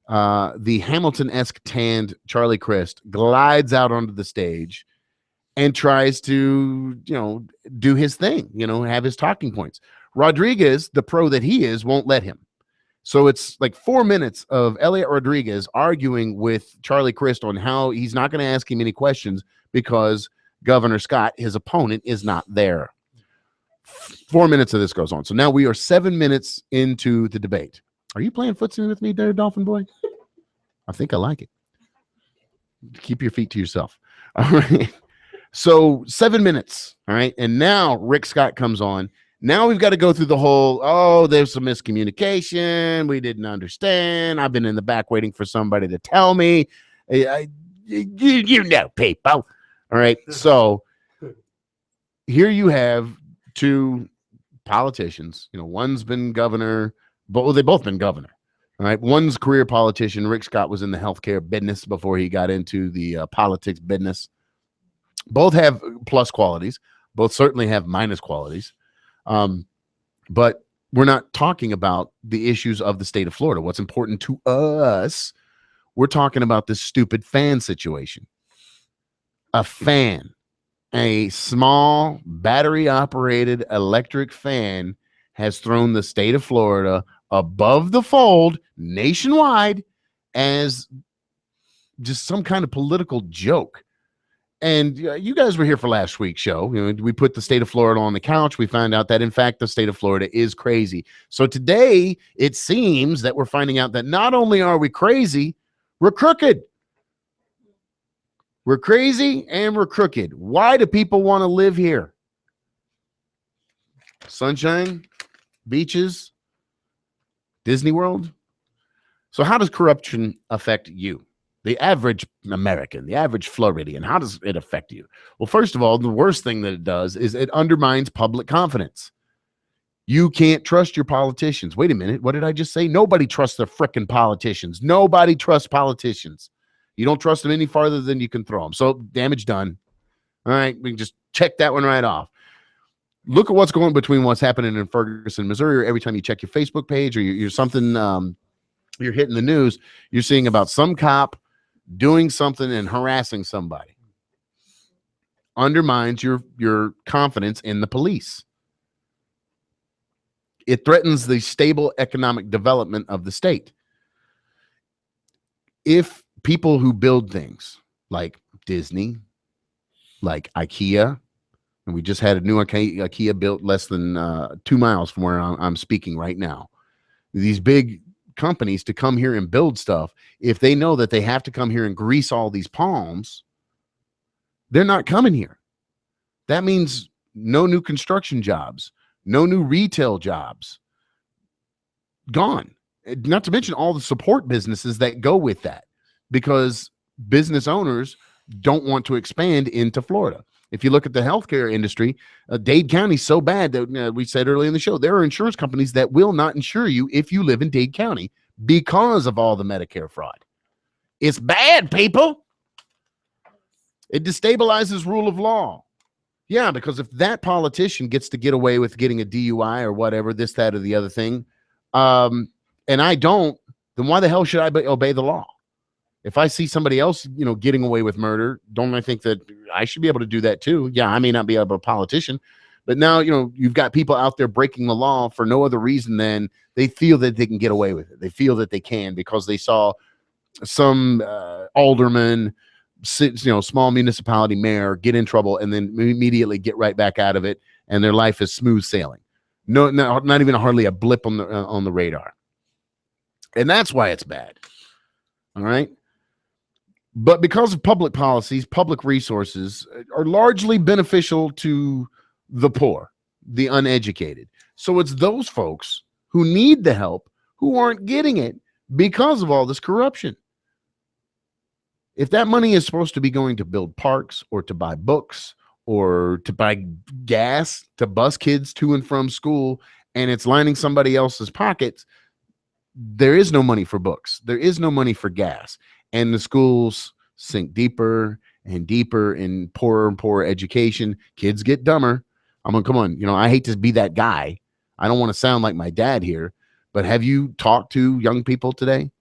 the Hamilton-esque tanned Charlie Crist glides out onto the stage and tries to, do his thing, have his talking points. Rodriguez, the pro that he is, won't let him. So it's like 4 minutes of Elliot Rodriguez arguing with Charlie Crist on how he's not going to ask him any questions because Governor Scott, his opponent, is not there. 4 minutes of this goes on. So now we are 7 minutes into the debate. Are you playing footsie with me there, Dolphin Boy? I think I like it. Keep your feet to yourself. All right. So 7 minutes. All right. And now Rick Scott comes on. Now we've got to go through the whole, there's some miscommunication. We didn't understand. I've been in the back waiting for somebody to tell me. You know, people. All right. So here you have two politicians. One's been governor. They've both been governor. All right. One's career politician. Rick Scott was in the healthcare business before he got into the politics business. Both have plus qualities. Both certainly have minus qualities. But we're not talking about the issues of the state of Florida. What's important to us, we're talking about this stupid fan situation. A fan, a small battery-operated electric fan, has thrown the state of Florida above the fold nationwide as just some kind of political joke. And you guys were here for last week's show. You know, we put the state of Florida on the couch. We found out that, in fact, the state of Florida is crazy. So today, it seems that we're finding out that not only are we crazy, we're crooked. We're crazy and we're crooked. Why do people want to live here? Sunshine, beaches, Disney World. So how does corruption affect you? The average American, the average Floridian, how does it affect you? Well, first of all, the worst thing that it does is it undermines public confidence. You can't trust your politicians. Wait a minute. What did I just say? Nobody trusts their frickin' politicians. Nobody trusts politicians. You don't trust them any farther than you can throw them. So damage done. All right. We can just check that one right off. Look at what's going between what's happening in Ferguson, Missouri. Every time you check your Facebook page or you're something, you're hitting the news, you're seeing about some cop doing something and harassing somebody. Undermines your confidence in the police. It threatens the stable economic development of the state. If people who build things like Disney, like IKEA, and we just had a new IKEA built less than 2 miles from where I'm speaking right now. These big companies to come here and build stuff, if they know that they have to come here and grease all these palms, they're not coming here. That means no new construction jobs, no new retail jobs. Gone. Not to mention all the support businesses that go with that, because business owners don't want to expand into Florida. If you look at the healthcare industry, Dade County's so bad that we said earlier in the show, there are insurance companies that will not insure you if you live in Dade County because of all the Medicare fraud. It's bad, people. It destabilizes rule of law. Yeah, because if that politician gets to get away with getting a DUI or whatever, this, that, or the other thing, and I don't, then why the hell should I obey the law? If I see somebody else, getting away with murder, don't I think that I should be able to do that too? Yeah, I may not be a politician, but now, you've got people out there breaking the law for no other reason than they feel that they can get away with it. They feel that they can because they saw some alderman, small municipality mayor get in trouble and then immediately get right back out of it, and their life is smooth sailing. No, not even hardly a blip on the radar. And that's why it's bad. All right. But because of public policies, public resources are largely beneficial to the poor, the uneducated. So it's those folks who need the help who aren't getting it because of all this corruption. If that money is supposed to be going to build parks or to buy books or to buy gas to bus kids to and from school, and it's lining somebody else's pockets, there is no money for books. There is no money for gas. And the schools sink deeper and deeper in poorer and poorer education. Kids get dumber. Come on. I hate to be that guy. I don't want to sound like my dad here, but have you talked to young people today?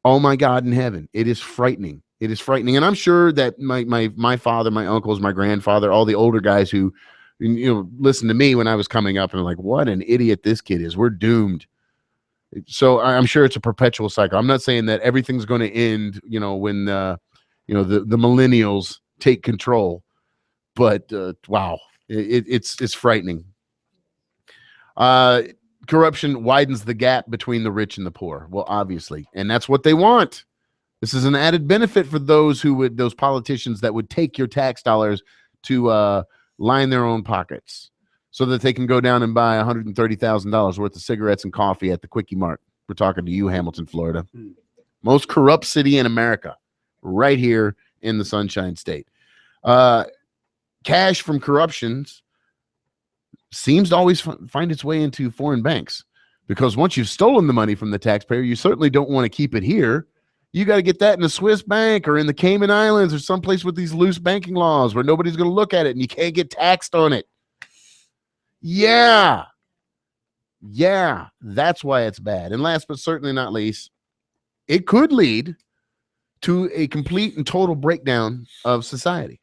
Oh my God in heaven. It is frightening. It is frightening. And I'm sure that my father, my uncles, my grandfather, all the older guys who, listened to me when I was coming up and are like, what an idiot this kid is. We're doomed. So I'm sure it's a perpetual cycle. I'm not saying that everything's going to end, when the millennials take control, but wow, it's frightening. Corruption widens the gap between the rich and the poor. Well, obviously, and that's what they want. This is an added benefit for those politicians that would take your tax dollars to line their own pockets, so that they can go down and buy $130,000 worth of cigarettes and coffee at the Quickie Mart. We're talking to you, Hamilton, Florida. Most corrupt city in America, right here in the Sunshine State. Cash from corruptions seems to always find its way into foreign banks, because once you've stolen the money from the taxpayer, you certainly don't want to keep it here. You got to get that in a Swiss bank or in the Cayman Islands or someplace with these loose banking laws where nobody's going to look at it and you can't get taxed on it. Yeah, that's why it's bad. And last but certainly not least, it could lead to a complete and total breakdown of society.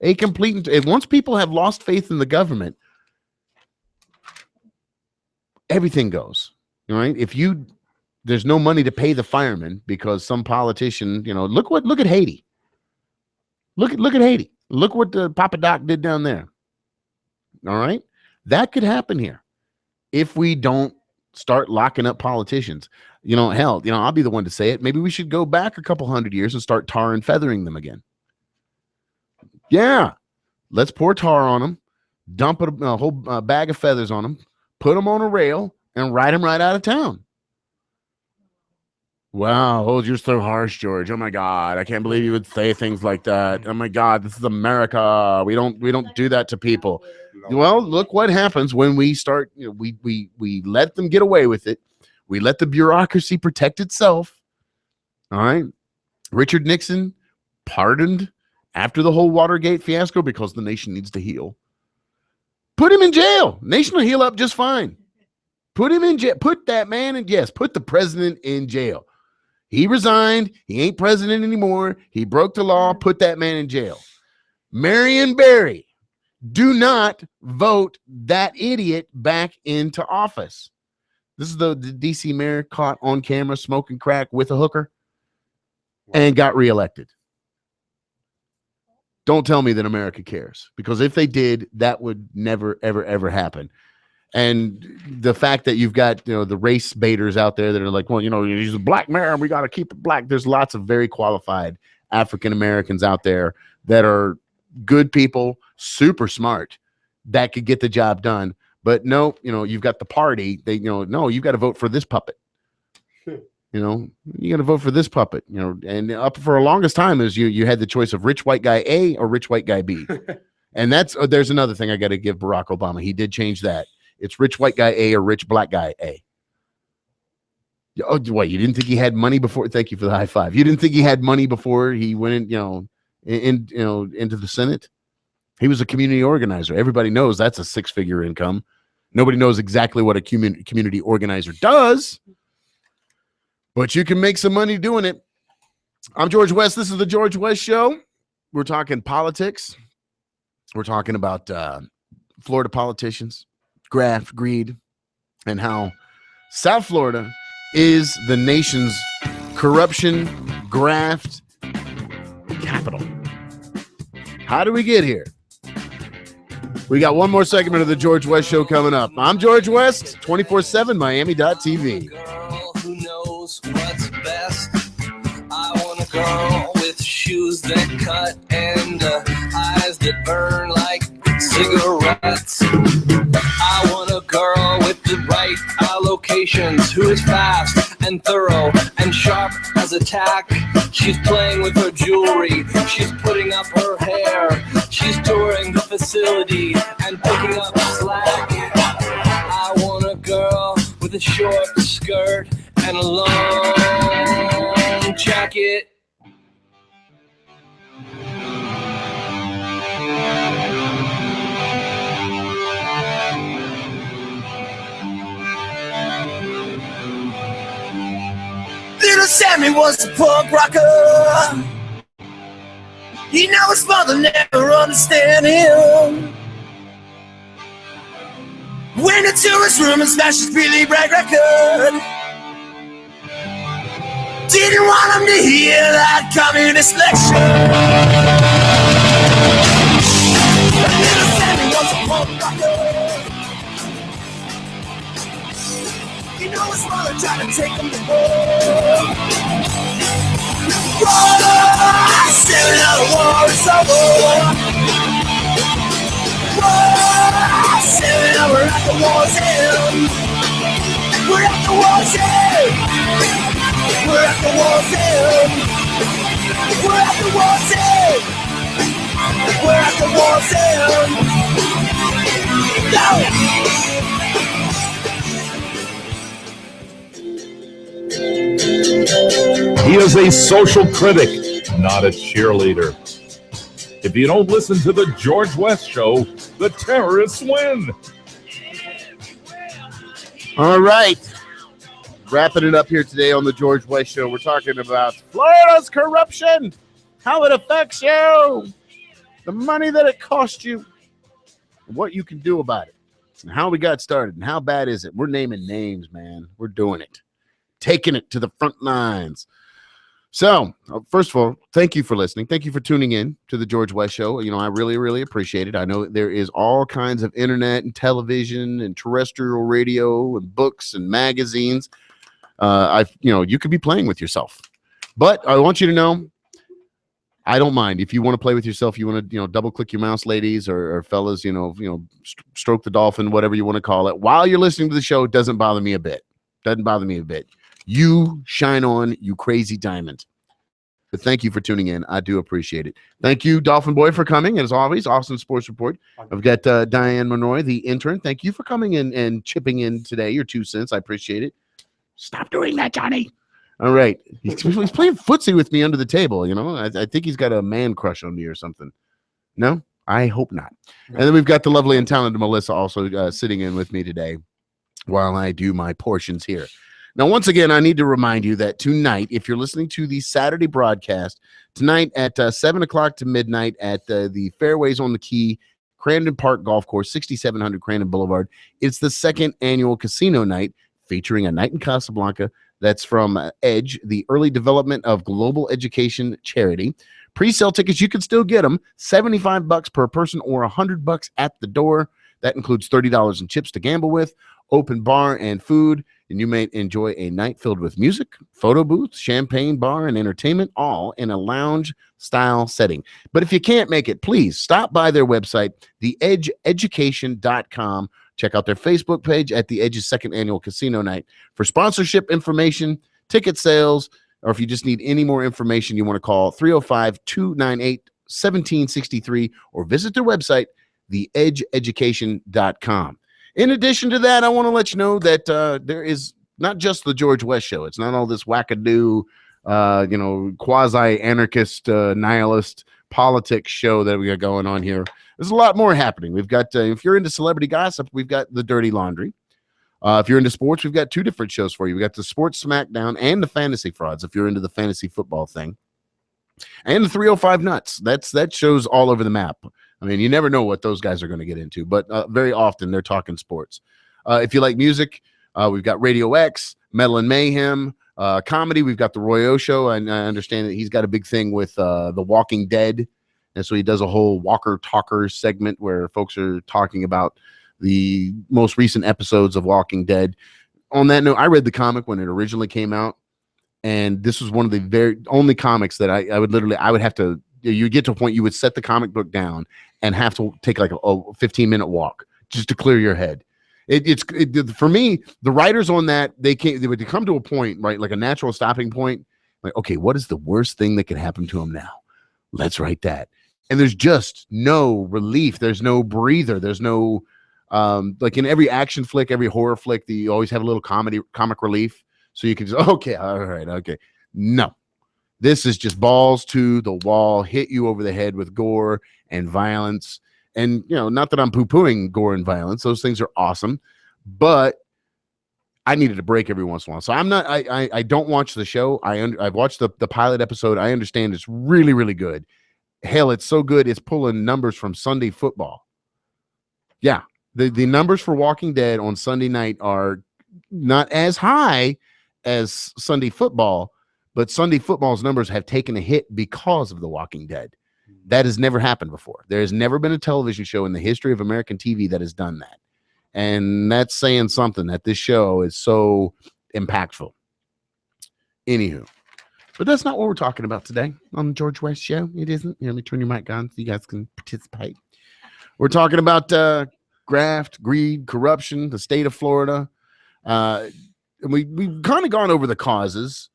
Once people have lost faith in the government, everything goes. All right. If you There's no money to pay the firemen because some politician, look at Haiti. Look at Haiti. Look what the Papa Doc did down there. All right. That could happen here if we don't start locking up politicians. Hell, I'll be the one to say it. Maybe we should go back a couple hundred years and start tar and feathering them again. Yeah. Let's pour tar on them, dump a whole bag of feathers on them, put them on a rail, and ride them right out of town. Wow. Oh, you're so harsh, George. Oh my God. I can't believe you would say things like that. Oh my God. This is America. We don't do that to people. Well, look what happens when we start, we let them get away with it. We let the bureaucracy protect itself. All right. Richard Nixon pardoned after the whole Watergate fiasco because the nation needs to heal. Put him in jail. Nation will heal up just fine. Put him in jail. Put that man in, put the president in jail. He resigned. He ain't president anymore. He broke the law. Put that man in jail. Marion Barry, do not vote that idiot back into office. This is the D.C. mayor caught on camera smoking crack with a hooker and got reelected. Don't tell me that America cares, because if they did, that would never, ever, ever happen. And the fact that you've got, the race baiters out there that are like, well, he's a black mayor and we got to keep it black. There's lots of very qualified African Americans out there that are good people, super smart, that could get the job done. But no, you've got the party. No, you've got to vote for this puppet. You got to vote for this puppet, and up for the longest time is you had the choice of rich white guy A or rich white guy B. And there's another thing I got to give Barack Obama. He did change that. It's rich white guy A or rich black guy A. Oh, what? You didn't think he had money before? Thank you for the high five. You didn't think he had money before he went into the Senate? He was a community organizer. Everybody knows that's a six-figure income. Nobody knows exactly what a community organizer does, but you can make some money doing it. I'm George West. This is the George West Show. We're talking politics. We're talking about Florida politicians, graft, greed, and how South Florida is the nation's corruption, graft capital. How do we get here? We got one more segment of the George West Show coming up. I'm George West, 24/7 Miami.tv. Girl who knows what's best. I want a girl with shoes that cut and eyes that burn like cigarettes. I want a girl with the right allocations, who is fast and thorough and sharp as a tack. She's playing with her jewelry, she's putting up her hair, she's touring the facility and picking up slack. I want a girl with a short skirt and a long jacket. Little Sammy was a punk rocker. You know his mother never understand him. Went into his room and smashed his Billy Bragg record. Didn't want him to hear that communist lecture. Little Sammy was a punk rocker. You know his mother tried to take him to war. Whoa, 7 war is over. Whoa, 7 we're at the war's end. We're at the war's end. We're at the war's end. We're at the war's end. We're at the war's end. No. He is a social critic, not a cheerleader. If you don't listen to the George West Show, the terrorists win. All right. Wrapping it up here today on the George West Show. We're talking about Florida's corruption, how it affects you, the money that it cost you, what you can do about it, and how we got started, and how bad is it. We're naming names, man. We're doing it. taking it to the front lines. So, first of all, thank you for listening. Thank you for tuning in to the George West Show. You know, I really, really appreciate it. I know there is all kinds of internet and television and terrestrial radio and books and magazines. You could be playing with yourself, but I want you to know, I don't mind if you want to play with yourself. You want to, double click your mouse, ladies or fellas. Stroke the dolphin, whatever you want to call it. While you're listening to the show, it doesn't bother me a bit. Doesn't bother me a bit. You shine on, you crazy diamond. But thank you for tuning in. I do appreciate it. Thank you, Dolphin Boy, for coming. As always, awesome sports report. I've got Diane Monroy, the intern. Thank you for coming in and chipping in today. Your 2 cents. I appreciate it. Stop doing that, Johnny. All right. He's playing footsie with me under the table. I think he's got a man crush on me or something. No, I hope not. And then we've got the lovely and talented Melissa also sitting in with me today while I do my portions here. Now, once again, I need to remind you that tonight, if you're listening to the Saturday broadcast, tonight at 7 o'clock to midnight at the Fairways on the Key, Crandon Park Golf Course, 6700 Crandon Boulevard, it's the second annual casino night featuring a night in Casablanca. That's from EDGE, the Early Development of Global Education charity. Pre-sale tickets, you can still get them, $75 per person or $100 at the door. That includes $30 in chips to gamble with, open bar and food, and you may enjoy a night filled with music, photo booth, champagne bar, and entertainment, all in a lounge-style setting. But if you can't make it, please stop by their website, theedgeeducation.com. Check out their Facebook page at the Edge's second annual casino night for sponsorship information, ticket sales, or if you just need any more information, you want to call 305-298-1763 or visit their website, theedgeeducation.com. In addition to that, I want to let you know that there is not just the George West Show. It's not all this wackadoo, quasi-anarchist, nihilist politics show that we got going on here. There's a lot more happening. We've got, if you're into celebrity gossip, we've got the Dirty Laundry. If you're into sports, we've got 2 different shows for you. We've got the Sports Smackdown and the Fantasy Frauds, if you're into the fantasy football thing. And the 305 Nuts. That show's all over the map. I mean, you never know what those guys are going to get into, but very often they're talking sports. If you like music, we've got Radio X, Metal and Mayhem, comedy. We've got the Roy O Show, and I understand that he's got a big thing with The Walking Dead, and so he does a whole Walker Talker segment where folks are talking about the most recent episodes of Walking Dead. On that note, I read the comic when it originally came out, and this was one of the very only comics that I would have to. You get to a point you would set the comic book down and have to take like a 15-minute walk just to clear your head. For me, the writers on that, they would come to a point, right, like a natural stopping point. Like, okay, what is the worst thing that could happen to him now? Let's write that. And there's just no relief. There's no breather. There's no like in every action flick, every horror flick, you always have a little comic relief. So you can just, okay, all right, okay. No. This is just balls to the wall, hit you over the head with gore and violence. And, not that I'm poo-pooing gore and violence. Those things are awesome. But I needed a break every once in a while. So I don't watch the show. I've watched the pilot episode. I understand it's really, really good. Hell, it's so good, it's pulling numbers from Sunday football. Yeah. The numbers for Walking Dead on Sunday night are not as high as Sunday football, but Sunday football's numbers have taken a hit because of The Walking Dead. That has never happened before. There has never been a television show in the history of American TV that has done that. And that's saying something, that this show is so impactful. Anywho, but that's not what we're talking about today on the George West Show. It isn't. Let me turn your mic on so you guys can participate. We're talking about graft, greed, corruption, the state of Florida. And we've kind of gone over the causes.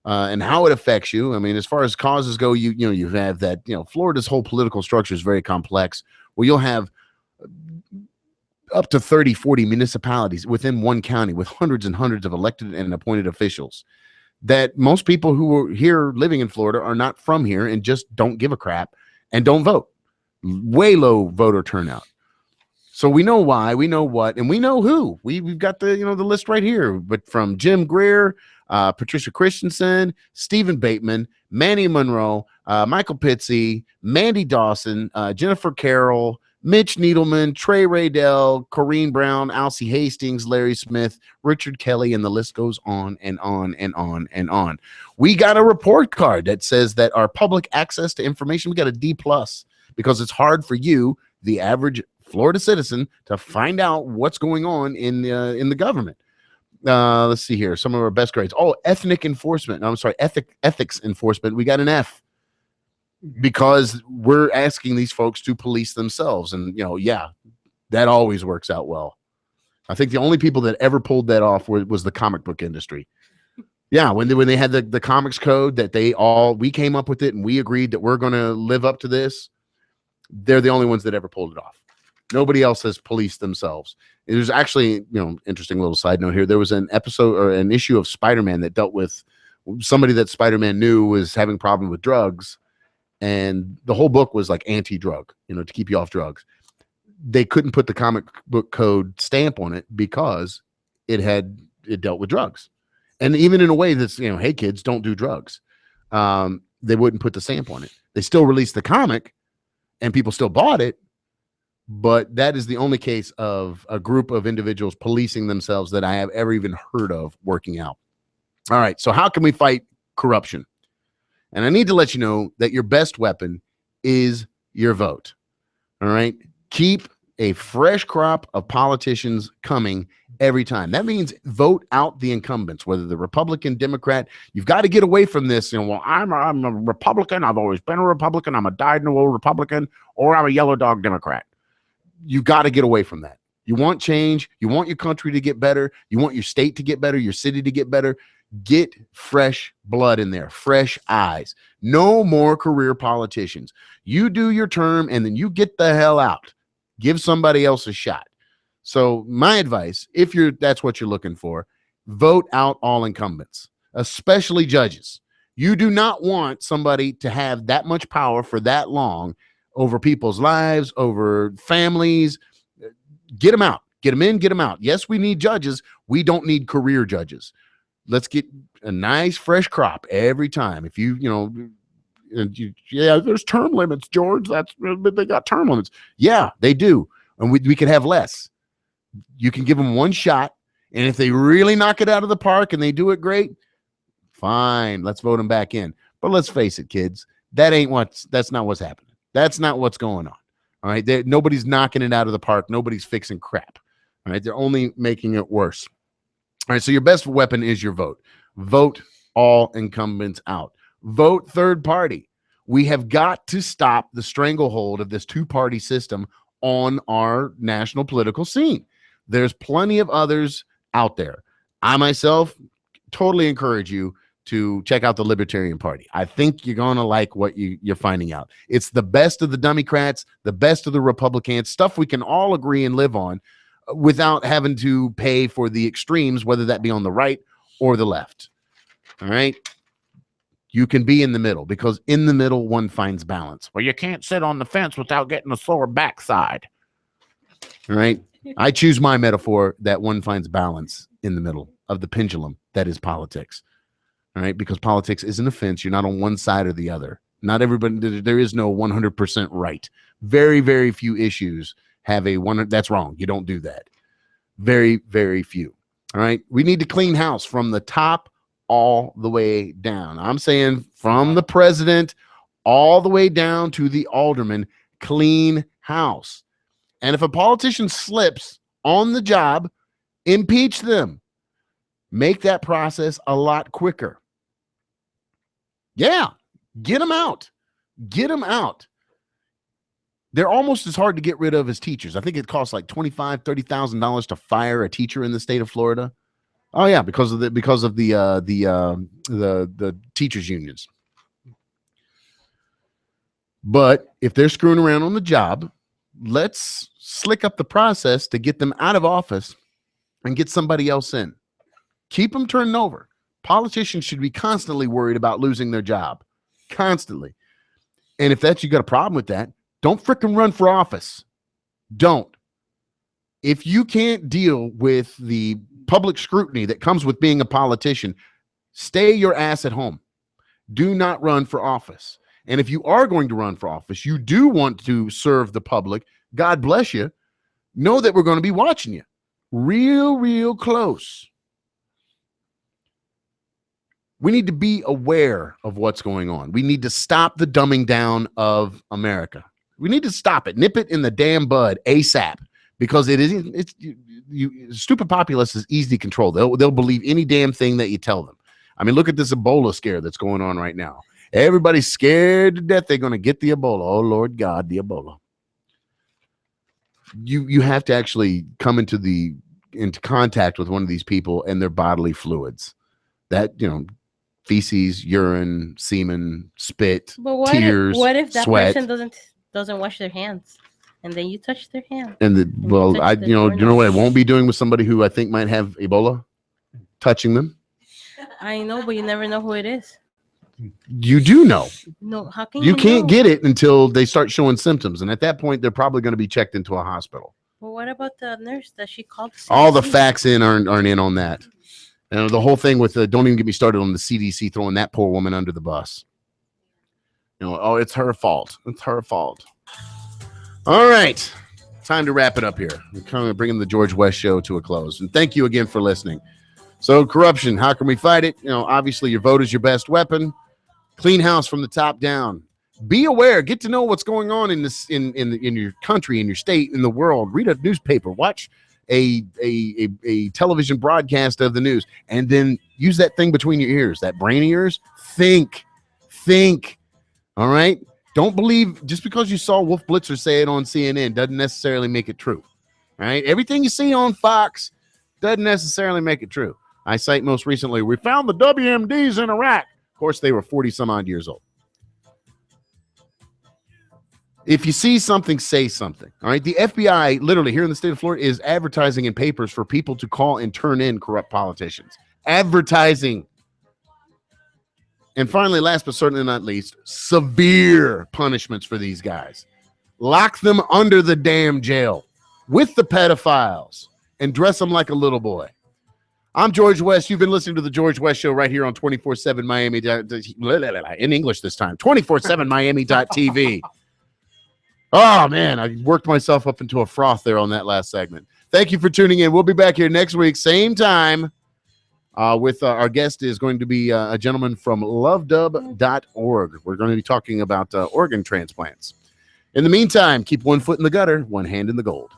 And how it affects you. I mean, as far as causes go, you have that, Florida's whole political structure is very complex, where you'll have up to 30, 40 municipalities within one county with hundreds and hundreds of elected and appointed officials that most people who are here living in Florida are not from here and just don't give a crap and don't vote. Way low voter turnout. So we know why, we know what, and we know who. We've got the the list right here. But from Jim Greer, Patricia Christensen, Stephen Bateman, Manny Monroe, Michael Pizzi, Mandy Dawson, Jennifer Carroll, Mitch Needleman, Trey Raydell, Corrine Brown, Alcee Hastings, Larry Smith, Richard Kelly, and the list goes on and on and on and on. We got a report card that says that our public access to information, we got a D+, because it's hard for you, the average Florida citizen, to find out what's going on in the government. Let's see here. Some of our best grades. Oh, ethics enforcement. We got an F, because we're asking these folks to police themselves. And, yeah, that always works out well. I think the only people that ever pulled that off was the comic book industry. Yeah, when they had the comics code that we came up with it and we agreed that we're going to live up to this. They're the only ones that ever pulled it off. Nobody else has policed themselves. There's actually, interesting little side note here. There was an episode or an issue of Spider-Man that dealt with somebody that Spider-Man knew was having a problem with drugs. And the whole book was like anti-drug, to keep you off drugs. They couldn't put the comic book code stamp on it because it dealt with drugs. And even in a way that's, hey kids, don't do drugs. They wouldn't put the stamp on it. They still released the comic and people still bought it. But that is the only case of a group of individuals policing themselves that I have ever even heard of working out. All right. So how can we fight corruption? And I need to let you know that your best weapon is your vote. All right. Keep a fresh crop of politicians coming every time. That means vote out the incumbents, whether the Republican, Democrat. You've got to get away from this. Well, I'm a Republican. I've always been a Republican. I'm a dyed-in-the-wool Republican, or I'm a yellow dog Democrat. You got to get away from that. You want change. You want your country to get better. You want your state to get better, your city to get better. Get fresh blood in there, fresh eyes. No more career politicians. You do your term and then you get the hell out. Give somebody else a shot. So my advice, if that's what you're looking for, vote out all incumbents, especially judges. You do not want somebody to have that much power for that long over people's lives, over families. Get them out. Get them in, get them out. Yes, we need judges. We don't need career judges. Let's get a nice fresh crop every time. If there's term limits, George. They got term limits. Yeah, they do. And we could have less. You can give them one shot. And if they really knock it out of the park and they do it great, fine. Let's vote them back in. But let's face it, kids, that's not what's happening. That's not what's going on. All right. Nobody's knocking it out of the park. Nobody's fixing crap. All right. They're only making it worse. All right, so your best weapon is your vote. Vote all incumbents out. Vote third party. We have got to stop the stranglehold of this two-party system on our national political scene. There's plenty of others out there. I myself totally encourage you to check out the Libertarian Party. I think you're going to like what you're finding out. It's the best of the Democrats, the best of the Republicans, stuff we can all agree and live on, without having to pay for the extremes, whether that be on the right or the left. All right. You can be in the middle, because in the middle, one finds balance. Well, you can't sit on the fence without getting a sore backside. All right. I choose my metaphor that one finds balance in the middle of the pendulum that is politics. All right. Because politics isn't a fence. You're not on one side or the other. Not everybody, there is no 100% right. Very, very few issues have a one. That's wrong. You don't do that. Very, very few. All right. We need to clean house from the top all the way down. I'm saying from the president all the way down to the alderman, clean house. And if a politician slips on the job, impeach them. Make that process a lot quicker. Yeah. Get them out. Get them out. They're almost as hard to get rid of as teachers. I think it costs like $25,000, $30,000 to fire a teacher in the state of Florida. Oh yeah, because of the teachers unions. But if they're screwing around on the job, let's slick up the process to get them out of office and get somebody else in. Keep them turning over. Politicians should be constantly worried about losing their job. Constantly. And if you got a problem with that, don't frickin' run for office. Don't. If you can't deal with the public scrutiny that comes with being a politician, stay your ass at home. Do not run for office. And if you are going to run for office, you do want to serve the public, God bless you, know that we're going to be watching you real close. We need to be aware of what's going on. We need to stop the dumbing down of America. We need to stop it, nip it in the damn bud ASAP, because stupid populace is easy to control. They'll believe any damn thing that you tell them. I mean, look at this Ebola scare that's going on right now. Everybody's scared to death they're going to get the Ebola. Oh, Lord God, the Ebola. You have to actually come into contact with one of these people and their bodily fluids. That, feces, urine, semen, spit, tears, what if that sweat. person doesn't wash their hands, and then you touch their hand? And you know what I won't be doing with somebody who I think might have Ebola? Touching them. I know, but you never know who it is. You do know. No, how can you can't know? get it until they start showing symptoms, and at that point, they're probably going to be checked into a hospital. Well, what about the nurse that she called? All the facts aren't in on that. And the whole thing with don't even get me started on the CDC throwing that poor woman under the bus. Oh, it's her fault. It's her fault. All right, time to wrap it up here. We're kind of bringing the George West Show to a close, and thank you again for listening. So, corruption, how can we fight it? Obviously, your vote is your best weapon. Clean house from the top down. Be aware. Get to know what's going on in your country, in your state, in the world. Read a newspaper. Watch a television broadcast of the news, and then use that thing between your ears, that brain of yours. Think. All right. Don't believe just because you saw Wolf Blitzer say it on CNN doesn't necessarily make it true. All right. Everything you see on Fox doesn't necessarily make it true. I cite most recently, we found the WMDs in Iraq. Of course, they were 40 some odd years old. If you see something, say something. All right. The FBI, literally here in the state of Florida, is advertising in papers for people to call and turn in corrupt politicians. Advertising. And finally, last but certainly not least, severe punishments for these guys. Lock them under the damn jail with the pedophiles and dress them like a little boy. I'm George West. You've been listening to the George West Show right here on 24/7 Miami, in English this time, 24/7Miami.tv. Oh, man, I worked myself up into a froth there on that last segment. Thank you for tuning in. We'll be back here next week, same time, with our guest is going to be a gentleman from lovedub.org. We're going to be talking about organ transplants. In the meantime, keep one foot in the gutter, one hand in the gold.